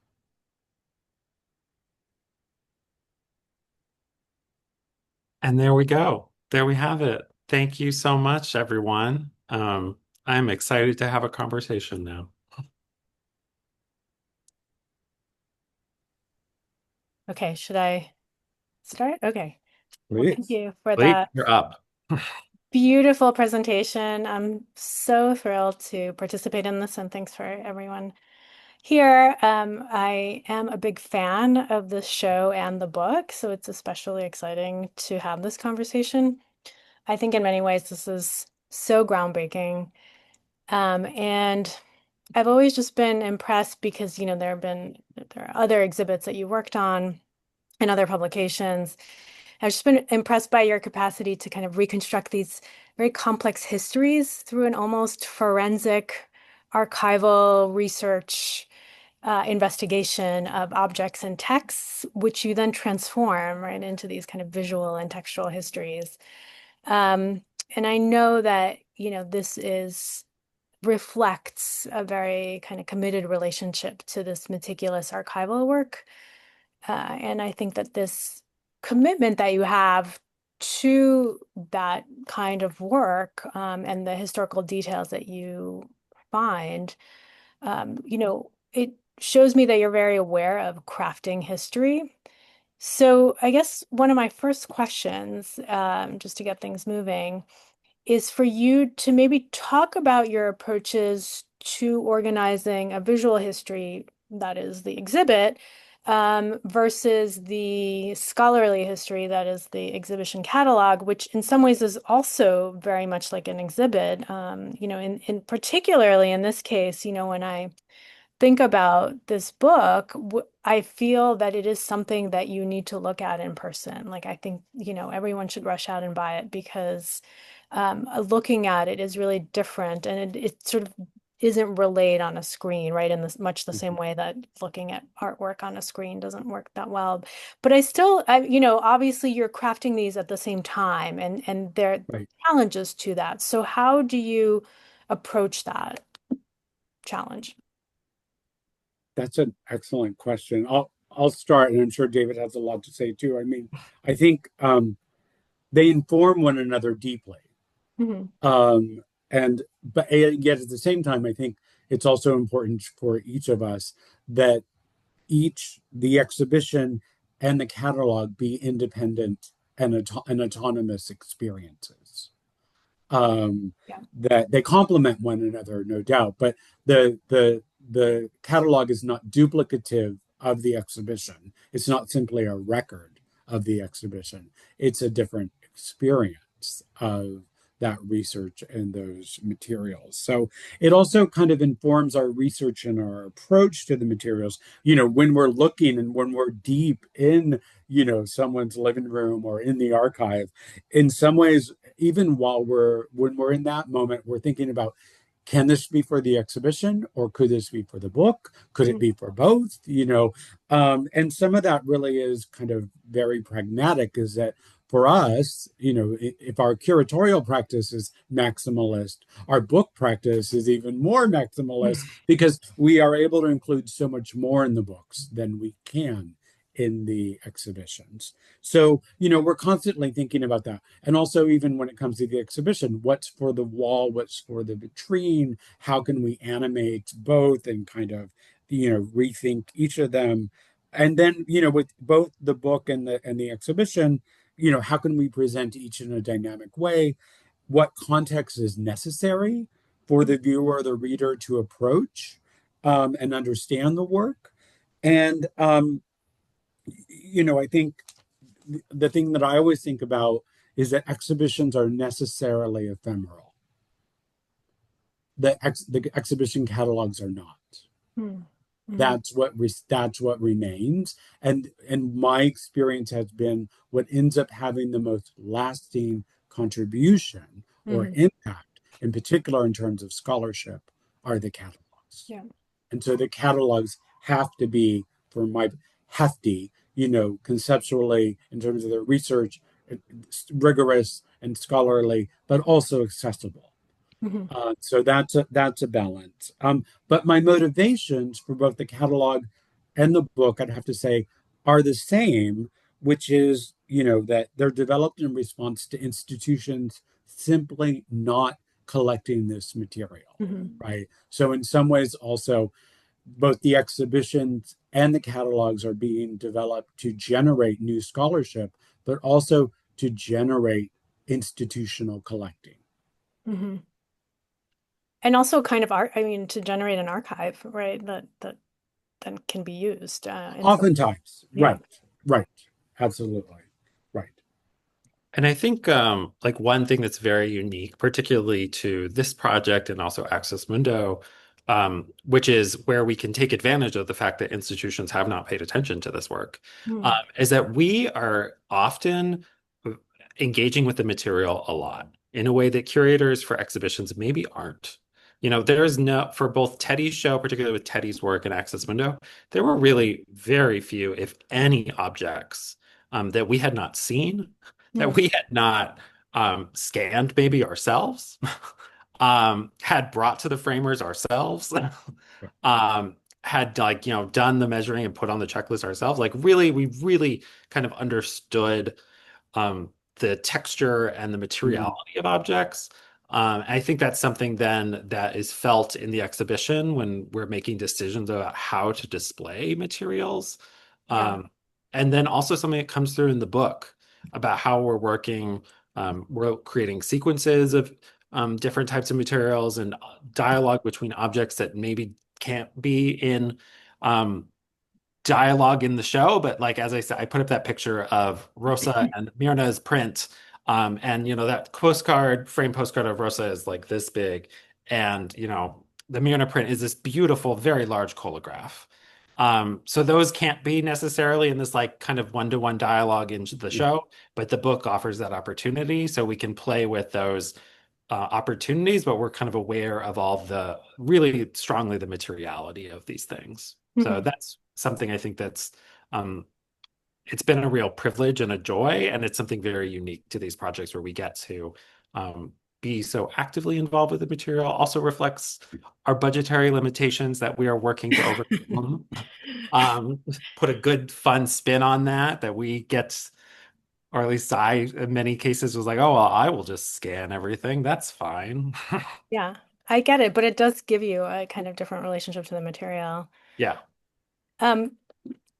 And there we go. There we have it. Thank you so much, everyone. I'm excited to have a conversation now. Okay, should I start? Okay. Well, Please. thank you for Wait, that you're up. beautiful presentation. I'm so thrilled to participate in this, and thanks for everyone here. I am a big fan of the show and the book, so it's especially exciting to have this conversation. I think in many ways this is so groundbreaking. And I've always just been impressed because, you know, there are other exhibits that you worked on and other publications. I've just been impressed by your capacity to kind of reconstruct these very complex histories through an almost forensic archival research investigation of objects and texts, which you then transform right into these kind of visual and textual histories. And I know that, you know, reflects a very kind of committed relationship to this meticulous archival work. And I think that this commitment that you have to that kind of work and the historical details that you find, you know, it shows me that you're very aware of crafting history. So I guess one of my first questions, just to get things moving, is for you to maybe talk about your approaches to organizing a visual history that is the exhibit versus the scholarly history that is the exhibition catalog, which in some ways is also very much like an exhibit. You know, in particularly in this case, you know, when I think about this book, I feel that it is something that you need to look at in person. Like, I think, you know, everyone should rush out and buy it because looking at it is really different, and it sort of isn't relayed on a screen, right? In this much the same way that looking at artwork on a screen doesn't work that well. But you know, obviously you're crafting these at the same time, and there are Right. challenges to that. So how do you approach that challenge? That's an excellent question. I'll start, and I'm sure David has a lot to say too. I mean, I think they inform one another deeply. Mm-hmm. But yet at the same time, I think it's also important for each of us that the exhibition and the catalog be independent and autonomous experiences. Yeah. That they complement one another, no doubt, but the catalog is not duplicative of the exhibition. It's not simply a record of the exhibition. It's a different experience of that research and those materials. So it also kind of informs our research and our approach to the materials. You know, when we're looking and when we're deep in, you know, someone's living room or in the archive, in some ways, even when we're in that moment, we're thinking about, can this be for the exhibition or could this be for the book? Could it be for both? You know, and some of that really is kind of very pragmatic, is that for us, you know, if our curatorial practice is maximalist, our book practice is even more maximalist because we are able to include so much more in the books than we can in the exhibitions. So, you know, we're constantly thinking about that. And also, even when it comes to the exhibition, what's for the wall, what's for the vitrine, how can we animate both and kind of, you know, rethink each of them. And then, you know, with both the book and the exhibition, you know, how can we present each in a dynamic way? what context is necessary for the viewer or the reader to approach and understand the work. And, I think the thing that I always think about is that exhibitions are necessarily ephemeral. The exhibition catalogs are not. Mm. Mhm. That's what remains, and my experience has been what ends up having the most lasting contribution or Mhm. impact, in particular in terms of scholarship, are the catalogs. Yeah. And so the catalogs have to be, for my hefty, conceptually in terms of their research, rigorous and scholarly, but also accessible. Mhm. So that's a balance. But my motivations for both the catalog and the book, I'd have to say, are the same, which is, that they're developed in response to institutions simply not collecting this material, Mhm. right? So in some ways, also, both the exhibitions and the catalogs are being developed to generate new scholarship, but also to generate institutional collecting. Mhm. And also kind of art, I mean, to generate an archive, right? That then can be used in some, Oftentimes, yeah. right, absolutely, right. And I think like one thing that's very unique, particularly to this project and also Axis Mundo, which is where we can take advantage of the fact that institutions have not paid attention to this work, Mm. is that we are often engaging with the material a lot in a way that curators for exhibitions maybe aren't. There is no, for both Teddy's show, particularly with Teddy's work and Access Window, there were really very few, if any, objects that we had not seen, that Mm. we had not scanned maybe ourselves, had brought to the framers ourselves, had like, done the measuring and put on the checklist ourselves. Like really, we really kind of understood the texture and the Mhm. materiality of objects. I think that's something then that is felt in the exhibition when we're making decisions about how to display materials. Yeah. Um, and then also something that comes through in the book about how we're working, we're creating sequences of different types of materials and dialogue between objects that maybe can't be in um, dialogue in the show, but like as I said, I put up that picture of Rosa and Myrna's print. And that frame postcard of Rosa is like this big. And the Myrna print is this beautiful, very large colograph. So those can't be necessarily in this like kind of one-to-one dialogue in the show, but the book offers that opportunity. So we can play with those opportunities, but we're kind of aware of all the really strongly the materiality of these things. So Mhm. that's something I think that's um, it's been a real privilege and a joy, and it's something very unique to these projects where we get to be so actively involved with the material. Also reflects our budgetary limitations that we are working to overcome. Um, Put a good fun spin on that we get, or at least I, in many cases, was like, oh, well, I will just scan everything. That's fine. Yeah, I get it, but it does give you a kind of different relationship to the material. Yeah. Um,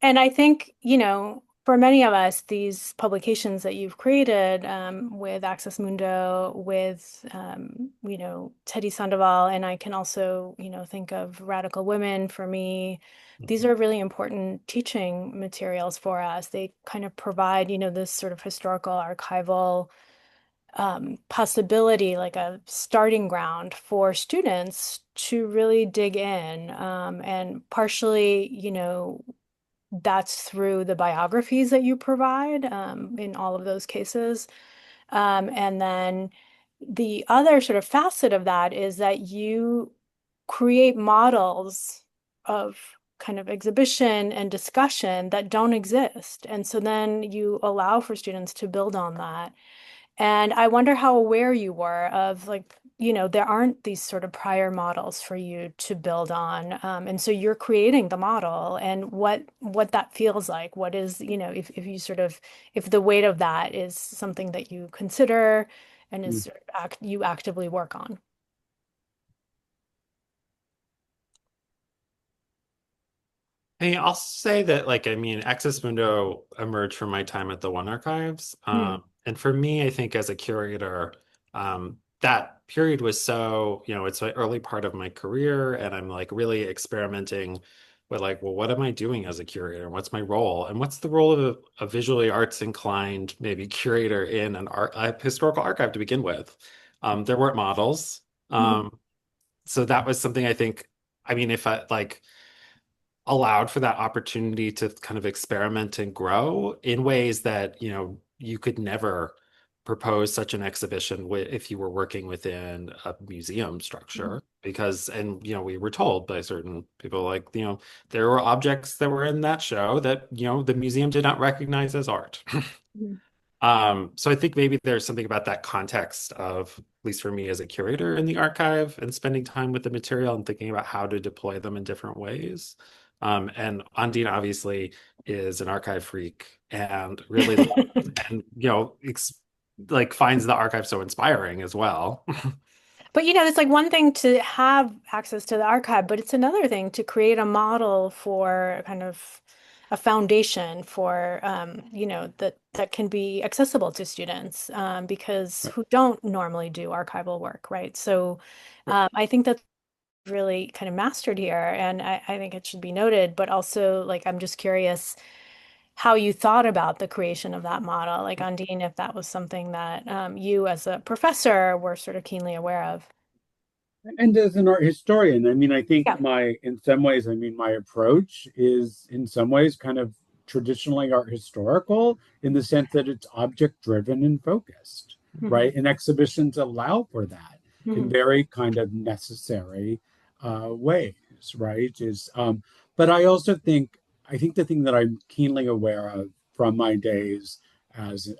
and I think, for many of us, these publications that you've created with Access Mundo, with, Teddy Sandoval, and I can also, think of Radical Women for me. These are really important teaching materials for us. They kind of provide, this sort of historical archival possibility, like a starting ground for students to really dig in. And partially, that's through the biographies that you provide in all of those cases. And then the other sort of facet of that is that you create models of kind of exhibition and discussion that don't exist. And so then you allow for students to build on that. And I wonder how aware you were of like, there aren't these sort of prior models for you to build on. And so you're creating the model and what that feels like. What is, if you sort of, if the weight of that is something that you consider and is sort of you actively work on. I'll say that, like, I mean, Access Mundo emerged from my time at the One Archives. Hmm. And for me, I think as a curator, that period was so, it's an early part of my career, and I'm like really experimenting with like, well, what am I doing as a curator? What's my role? And what's the role of a visually arts inclined, maybe curator in a historical archive to begin with? There weren't models. Mhm. So that was something I think, I mean, if I like allowed for that opportunity to kind of experiment and grow in ways that, you could never propose such an exhibition if you were working within a museum Mhm. structure because, and, we were told by certain people, like, there were objects that were in that show that, the museum did not recognize as art. Mhm. So I think maybe there's something about that context of, at least for me as a curator in the archive and spending time with the material and thinking about how to deploy them in different ways. And Ondine obviously is an archive freak and really and like finds the archive so inspiring as well. But it's like one thing to have access to the archive, but it's another thing to create a model for kind of a foundation for that can be accessible to students because Right. who don't normally do archival work, right? So Right. I think that's really kind of mastered here, and I think it should be noted. But also, like, I'm just curious how you thought about the creation of that model, like Ondine, if that was something that you as a professor were sort of keenly aware of. And as an art historian, I mean, I think Yeah. in some ways, I mean, my approach is in some ways kind of traditionally art historical in the sense that it's object driven and focused, Hmm. right? And exhibitions allow for that in Hmm. very kind of necessary ways, right? But I also think, I think the thing that I'm keenly aware of from my days as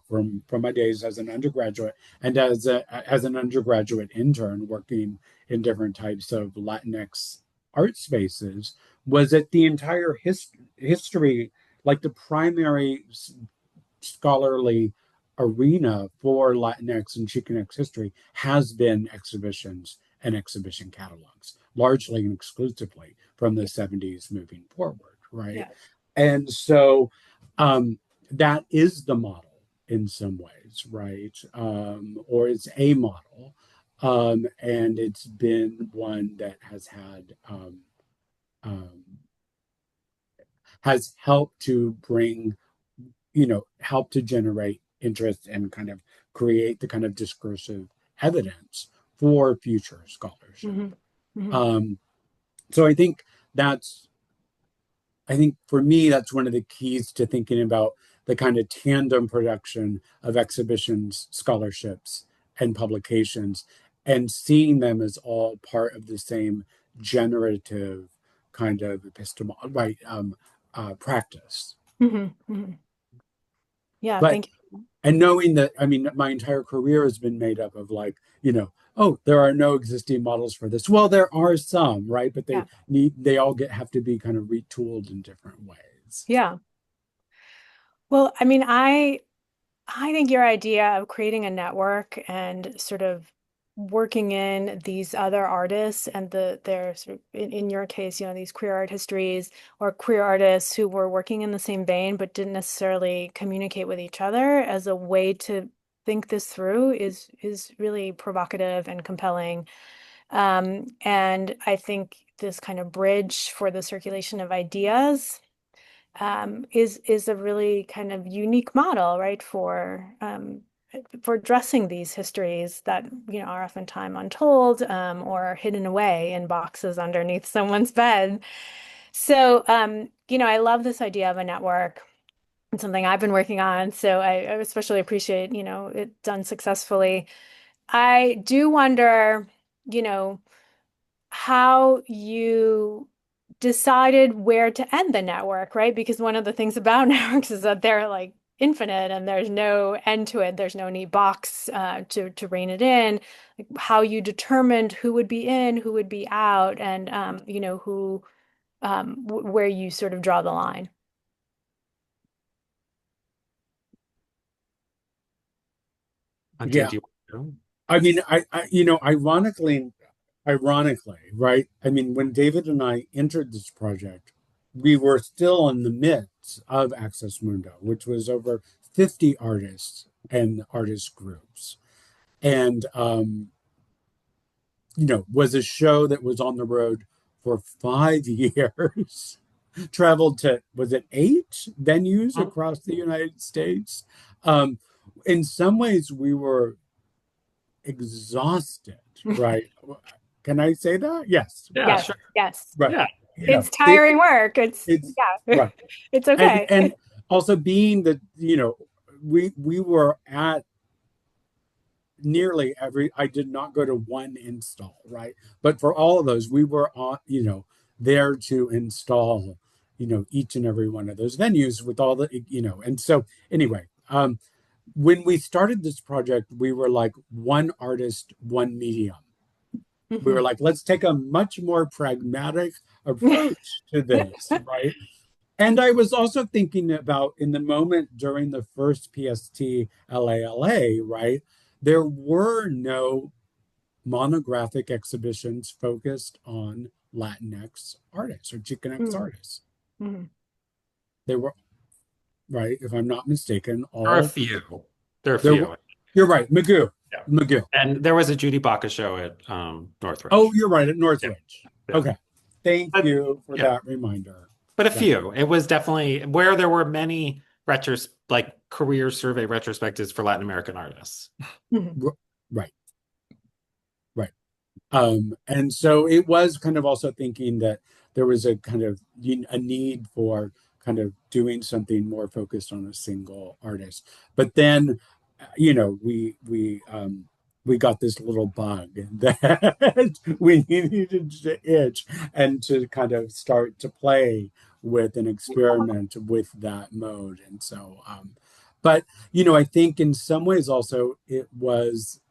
from my days as an undergraduate and as an undergraduate intern working in different types of Latinx art spaces was that the entire history, like the primary scholarly arena for Latinx and Chicanx history, has been exhibitions and exhibition catalogs, largely and exclusively from the 70s moving forward, right? Yeah. And so that is the model in some ways, right? Or it's a model. And it's been one that um, has helped to bring, help to generate interest and kind of create the kind of discursive evidence for future scholarship. Hmm. Hmm. Um, so that's I think for me, that's one of the keys to thinking about the kind of tandem production of exhibitions, scholarships, and publications, and seeing them as all part of the same generative kind of practice. Hmm. Hmm. Yeah, But thank you. and knowing that, I mean, my entire career has been made up of like, oh, there are no existing models for this. Well, there are some, right? But Yeah. they all have to be kind of retooled in different ways. Yeah. Well, I mean, I think your idea of creating a network and sort of working in these other artists and their sort of in your case, these queer art histories or queer artists who were working in the same vein but didn't necessarily communicate with each other as a way to think this through is really provocative and compelling. And I think this kind of bridge for the circulation of ideas is a really kind of unique model, right, for addressing these histories that are oftentimes untold or hidden away in boxes underneath someone's bed. So I love this idea of a network. It's something I've been working on, so I especially appreciate it done successfully. I do wonder, you know how you decided where to end the network, right? Because one of the things about networks is that they're like infinite and there's no end to it. There's no neat box to rein it in. Like how you determined who would be in, who would be out, and who where you sort of draw the line. Yeah. Do you want I mean, ironically, right? I mean, when David and I entered this project, we were still in the midst of Axis Mundo, which was over 50 artists and artist groups. and was a show that was on the road for 5 years. Traveled to, was it 8 venues Mhm. across the United States? Um, in some ways, we were exhausted, right? Can I say that? Yes, Yeah, Yes, sure. yes. right. Yeah. It's tiring work. It's Yeah, right, it's and okay. also being that we were at nearly every. I did not go to one install, right? But for all of those, we were on, there to install, each and every one of those venues with all the, and so anyway, when we started this project, we were like one artist, one medium. We were Mhm. like, let's take a much more pragmatic approach to this, right? And I was also thinking about in the moment during the first PST LALA, right? There were no monographic exhibitions focused on Latinx artists or Chicanx Mhm. artists. Mhm. They were, right, if I'm not mistaken, There are a all few. There are a there were. few. You're right, Magoo, Yeah. Magoo. And there was a Judy Baca show at Oh, Northridge. you're right, at Yeah. Northridge. Yeah. Okay, thank But you for yeah, that reminder. but a That few. It was definitely where there were many like career survey retrospectives for Latin American artists. Mhm. right, right. And so it was kind of also thinking that there was a kind of a need for kind of doing something more focused on a single artist. But then, we got this little bug that we needed to itch and to kind of start to play with and experiment with that mode. And so, but I think in some ways also it was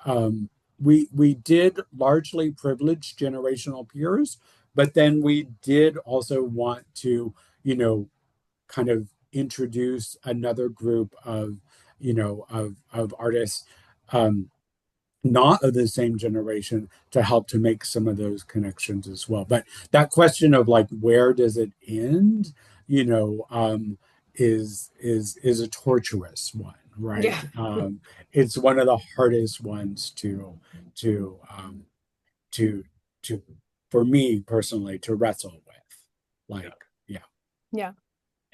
um, we did largely privilege generational peers, but then we did also want to, kind of introduce another group of, of artists, um, not of the same generation to help to make some of those connections as well. But that question of like where does it end, you know, is a tortuous one, right? Yeah. It's one of the hardest ones to to to for me personally to wrestle with. Yeah. Like, yeah. Yeah.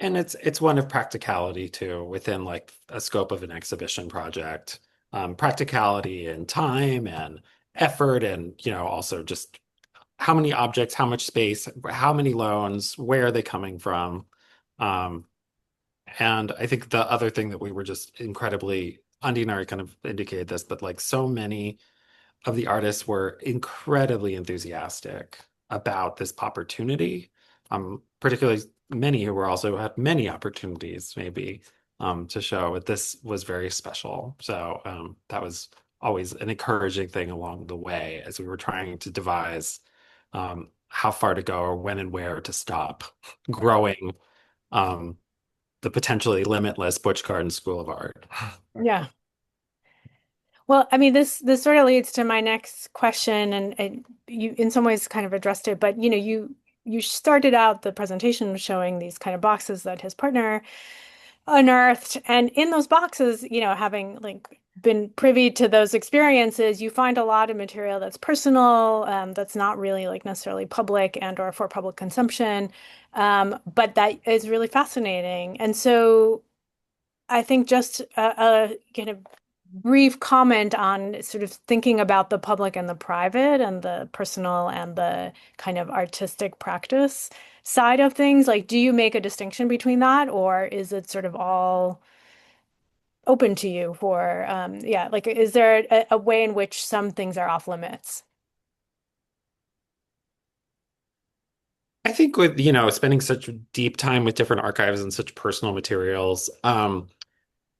And it's one of practicality too, within like a scope of an exhibition project. Practicality and time and effort and also just how many objects, how much space, how many loans, where are they coming from? Um, and I think the other thing that we were just incredibly, Undine already kind of indicated this, but like so many of the artists were incredibly enthusiastic about this opportunity. Particularly many who were also had many opportunities maybe to show, but this was very special. So that was always an encouraging thing along the way as we were trying to devise how far to go or when and where to stop growing um, the potentially limitless Butch Garden School of Art. Yeah. Well, I mean, this sort of leads to my next question, and you, in some ways, kind of addressed it. But you started out the presentation showing these kind of boxes that his partner unearthed, and in those boxes, having like been privy to those experiences, you find a lot of material that's personal, that's not really like necessarily public and or for public consumption, but that is really fascinating. And so I think just a kind of brief comment on sort of thinking about the public and the private and the personal and the kind of artistic practice side of things. Like, do you make a distinction between that, or is it sort of all open to you for, yeah, like, is there a way in which some things are off limits? I think with, spending such deep time with different archives and such personal materials,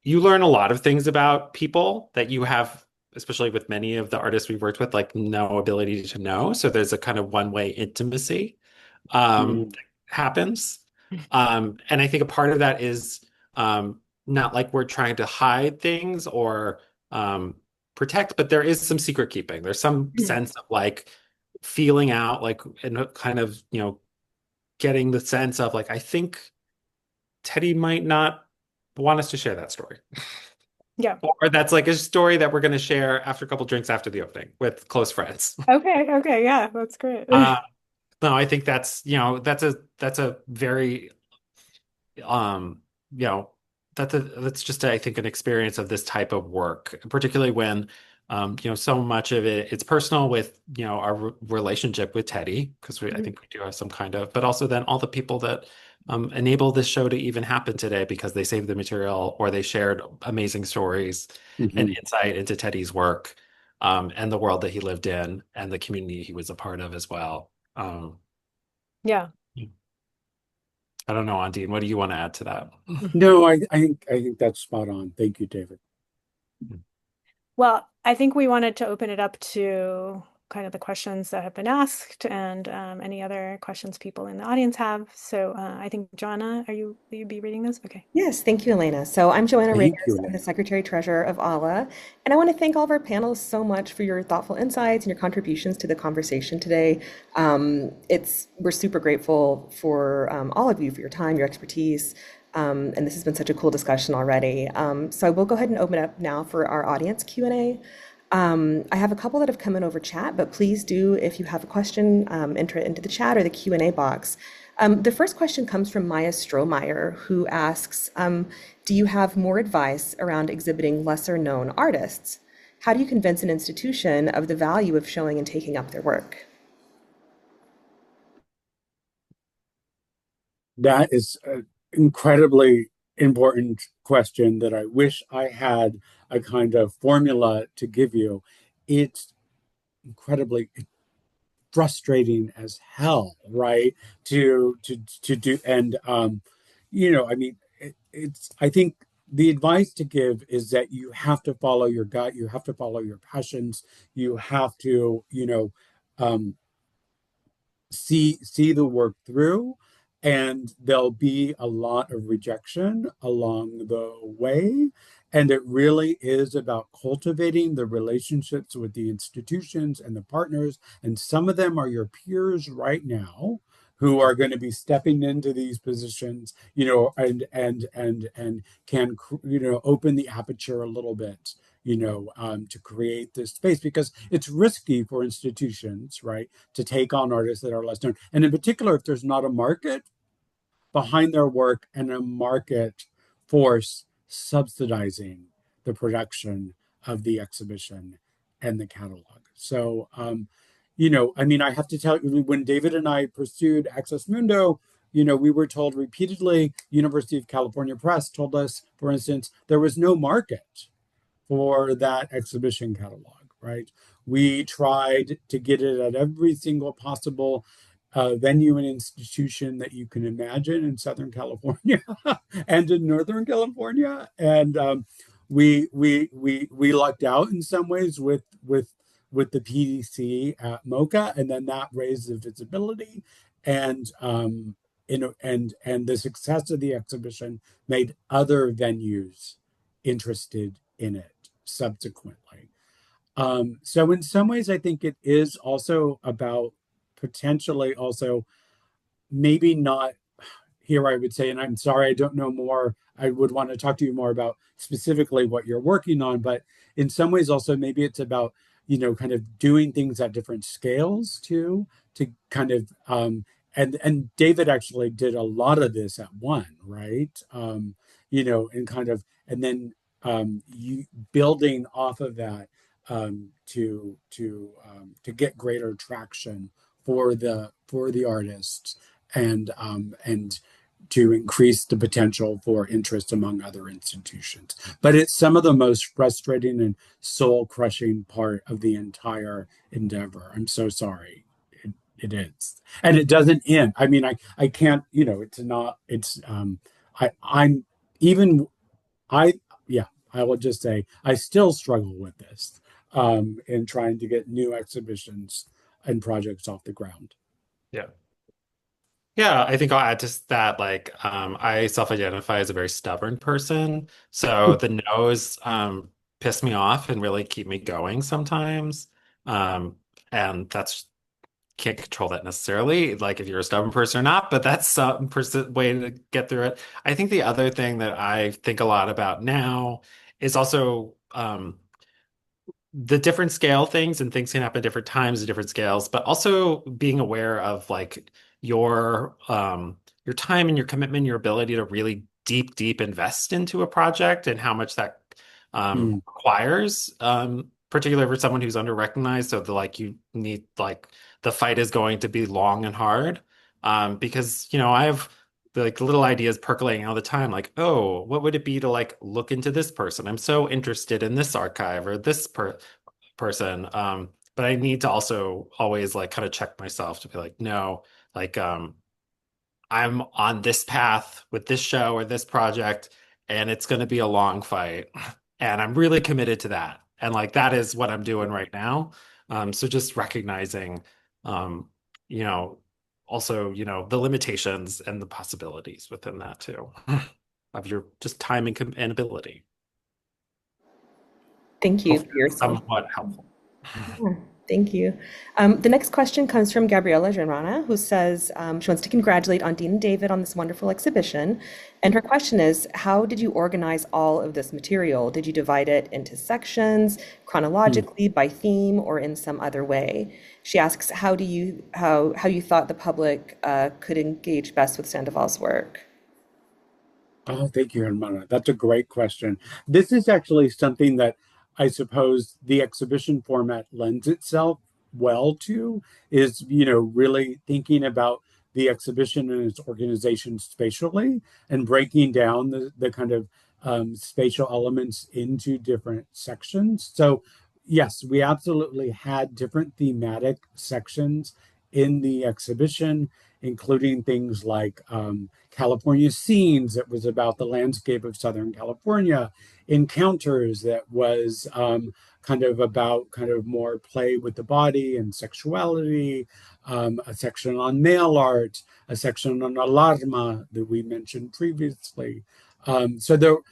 you learn a lot of things about people that you have, especially with many of the artists we've worked with, like no ability to know. So there's a kind of one-way intimacy Mm. that happens. And I think a part of that is not like we're trying to hide things or protect, but there is some secret keeping. There's some sense of like feeling out, like, and kind of, getting the sense of like, I think Teddy might not want us to share that story. Yeah. Or that's like a story that we're going to share after a couple drinks after the opening with close friends. Okay. Okay. Yeah, that's great. Uh, no, I think that's a very um, you know, that's just I think an experience of this type of work, particularly when so much of it's personal with, our relationship with Teddy, because I Mhm. think we do have some kind of, but also then all the people that enable this show to even happen today because they saved the material or they shared amazing stories and Mhm. insight into Teddy's work, and the world that he lived in and the community he was a part of as well. Yeah. I don't know, Ondine, what do you want to add to that? No, I think that's spot on. Thank you, David. Well, I think we wanted to open it up to kind of the questions that have been asked and any other questions people in the audience have. So I think, Joanna, will you be reading this? Okay. Yes, thank you, Elena. So I'm Joanna Thank you, Reyes. I'm the Elena. Secretary Treasurer of ALAA, and I want to thank all of our panelists so much for your thoughtful insights and your contributions to the conversation today. We're super grateful for all of you for your time, your expertise, and this has been such a cool discussion already. So I will go ahead and open it up now for our audience Q&A. I have a couple that have come in over chat, but please do, if you have a question, enter it into the chat or the Q&A box. The first question comes from Maya Strohmeyer, who asks, do you have more advice around exhibiting lesser known artists? How do you convince an institution of the value of showing and taking up their work? That is an incredibly important question that I wish I had a kind of formula to give you. It's incredibly frustrating as hell, right? To do and I mean, it's I think the advice to give is that you have to follow your gut, you have to follow your passions, you have to, um, see the work through, and there'll be a lot of rejection along the way, and it really is about cultivating the relationships with the institutions and the partners, and some of them are your peers right now who are going to be stepping into these positions, and can open the aperture a little bit, to create this space, because it's risky for institutions, right, to take on artists that are less known. And in particular, if there's not a market behind their work and a market force subsidizing the production of the exhibition and the catalog. So, I mean, I have to tell you, when David and I pursued Axis Mundo, we were told repeatedly, University of California Press told us, for instance, there was no market for that exhibition catalog, right? We tried to get it at every single possible venue and institution that you can imagine in Southern California and in Northern California, and we lucked out in some ways with the PDC at MoCA, and then that raised the visibility, and and the success of the exhibition made other venues interested in it subsequently. So in some ways, I think it is also about potentially also maybe not here, I would say, and I'm sorry, I don't know more. I would want to talk to you more about specifically what you're working on, but in some ways also maybe it's about, kind of doing things at different scales too, to kind of and David actually did a lot of this at one, right? And kind of and then you building off of that, to get greater traction for the artists, and to increase the potential for interest among other institutions. But it's some of the most frustrating and soul crushing part of the entire endeavor. I'm so sorry. It is. And it doesn't end. I mean, I can't, it's not, it's, I'm even, I, yeah, I will just say, I still struggle with this, in trying to get new exhibitions and projects off the ground. Yeah. Yeah, I think I'll add to that. Like, I self-identify as a very stubborn person, so the no's piss me off and really keep me going sometimes. And that's can't control that necessarily, like if you're a stubborn person or not, but that's some person way to get through it. I think the other thing that I think a lot about now is also the different scale things, and things can happen at different times at different scales, but also being aware of like your time and your commitment, your ability to really deep invest into a project and how much that requires, particularly for someone who's under recognized. So you need like the fight is going to be long and hard, because I have like little ideas percolating all the time, like, oh, what would it be to like look into this person? I'm so interested in this archive or this person. But I need to also always like kind of check myself to be like, no, like I'm on this path with this show or this project, and it's going to be a long fight. And I'm really committed to that. And like that is what I'm doing right now. So just recognizing, you know, also, the limitations and the possibilities within that too, of your just time and ability. Thank you for Hopefully your that's somewhat helpful. Yeah, thank you. The next question comes from Gabriela Genrana, who says she wants to congratulate Ondine and David on this wonderful exhibition. And her question is, how did you organize all of this material? Did you divide it into sections, chronologically, by theme, or in some other way? She asks, how you thought the public could engage best with Sandoval's work? Oh, thank you, Hermana. That's a great question. This is actually something that I suppose the exhibition format lends itself well to, is, really thinking about the exhibition and its organization spatially and breaking down the kind of spatial elements into different sections. So, yes, we absolutely had different thematic sections in the exhibition, including things like California Scenes, that was about the landscape of Southern California, Encounters, that was kind of more play with the body and sexuality, a section on nail art, a section on alarma that we mentioned previously. So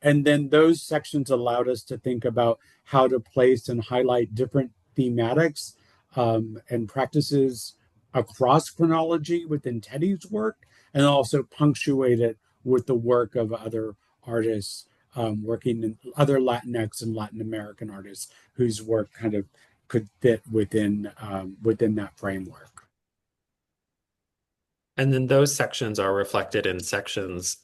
and then those sections allowed us to think about how to place and highlight different thematics and practices across chronology within Teddy's work, and also punctuate it with the work of other artists working in other Latinx and Latin American artists whose work kind of could fit within that framework. And then those sections are reflected in sections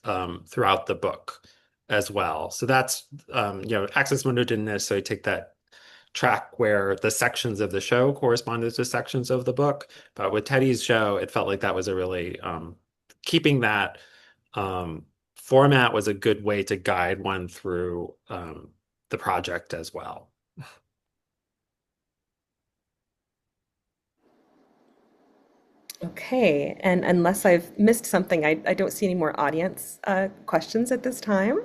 throughout the book as well. So that's, Axis Mundo didn't necessarily take that track where the sections of the show corresponded to sections of the book. But with Teddy's show, it felt like that was a really, keeping that format was a good way to guide one through the project as well. Okay, and unless I've missed something, I don't see any more audience questions at this time.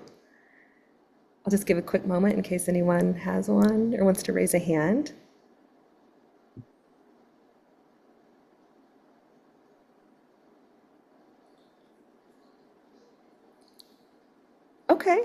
I'll just give a quick moment in case anyone has one or wants to raise a hand. Okay.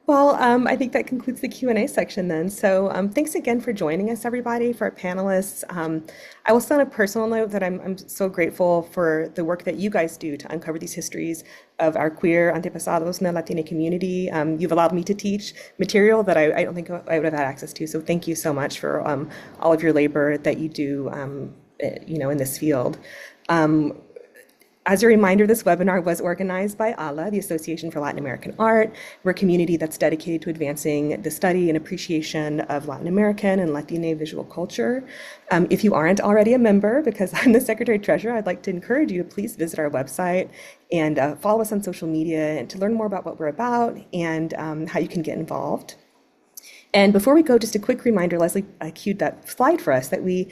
Well, I think that concludes the Q&A section then. So thanks again for joining us, everybody, for our panelists. I will say on a personal note that I'm so grateful for the work that you guys do to uncover these histories of our queer antepasados in the Latina community. You've allowed me to teach material that I don't think I would have had access to. So thank you so much for all of your labor that you do, in this field. As a reminder, this webinar was organized by ALAA, the Association for Latin American Art. We're a community that's dedicated to advancing the study and appreciation of Latin American and Latina visual culture. If you aren't already a member, because I'm the Secretary Treasurer, I'd like to encourage you to please visit our website and follow us on social media and to learn more about what we're about and how you can get involved. And before we go, just a quick reminder, Leslie cued that slide for us, that we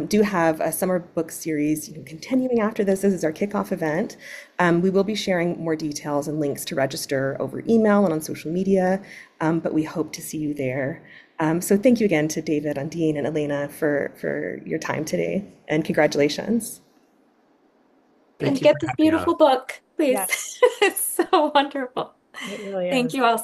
do have a summer book series continuing after this. This is our kickoff event. We will be sharing more details and links to register over email and on social media, but we hope to see you there. So thank you again to David, Ondine, and Elena for your time today, and congratulations. And get this beautiful book, please. Yes. It's so wonderful. It really is. Thank you all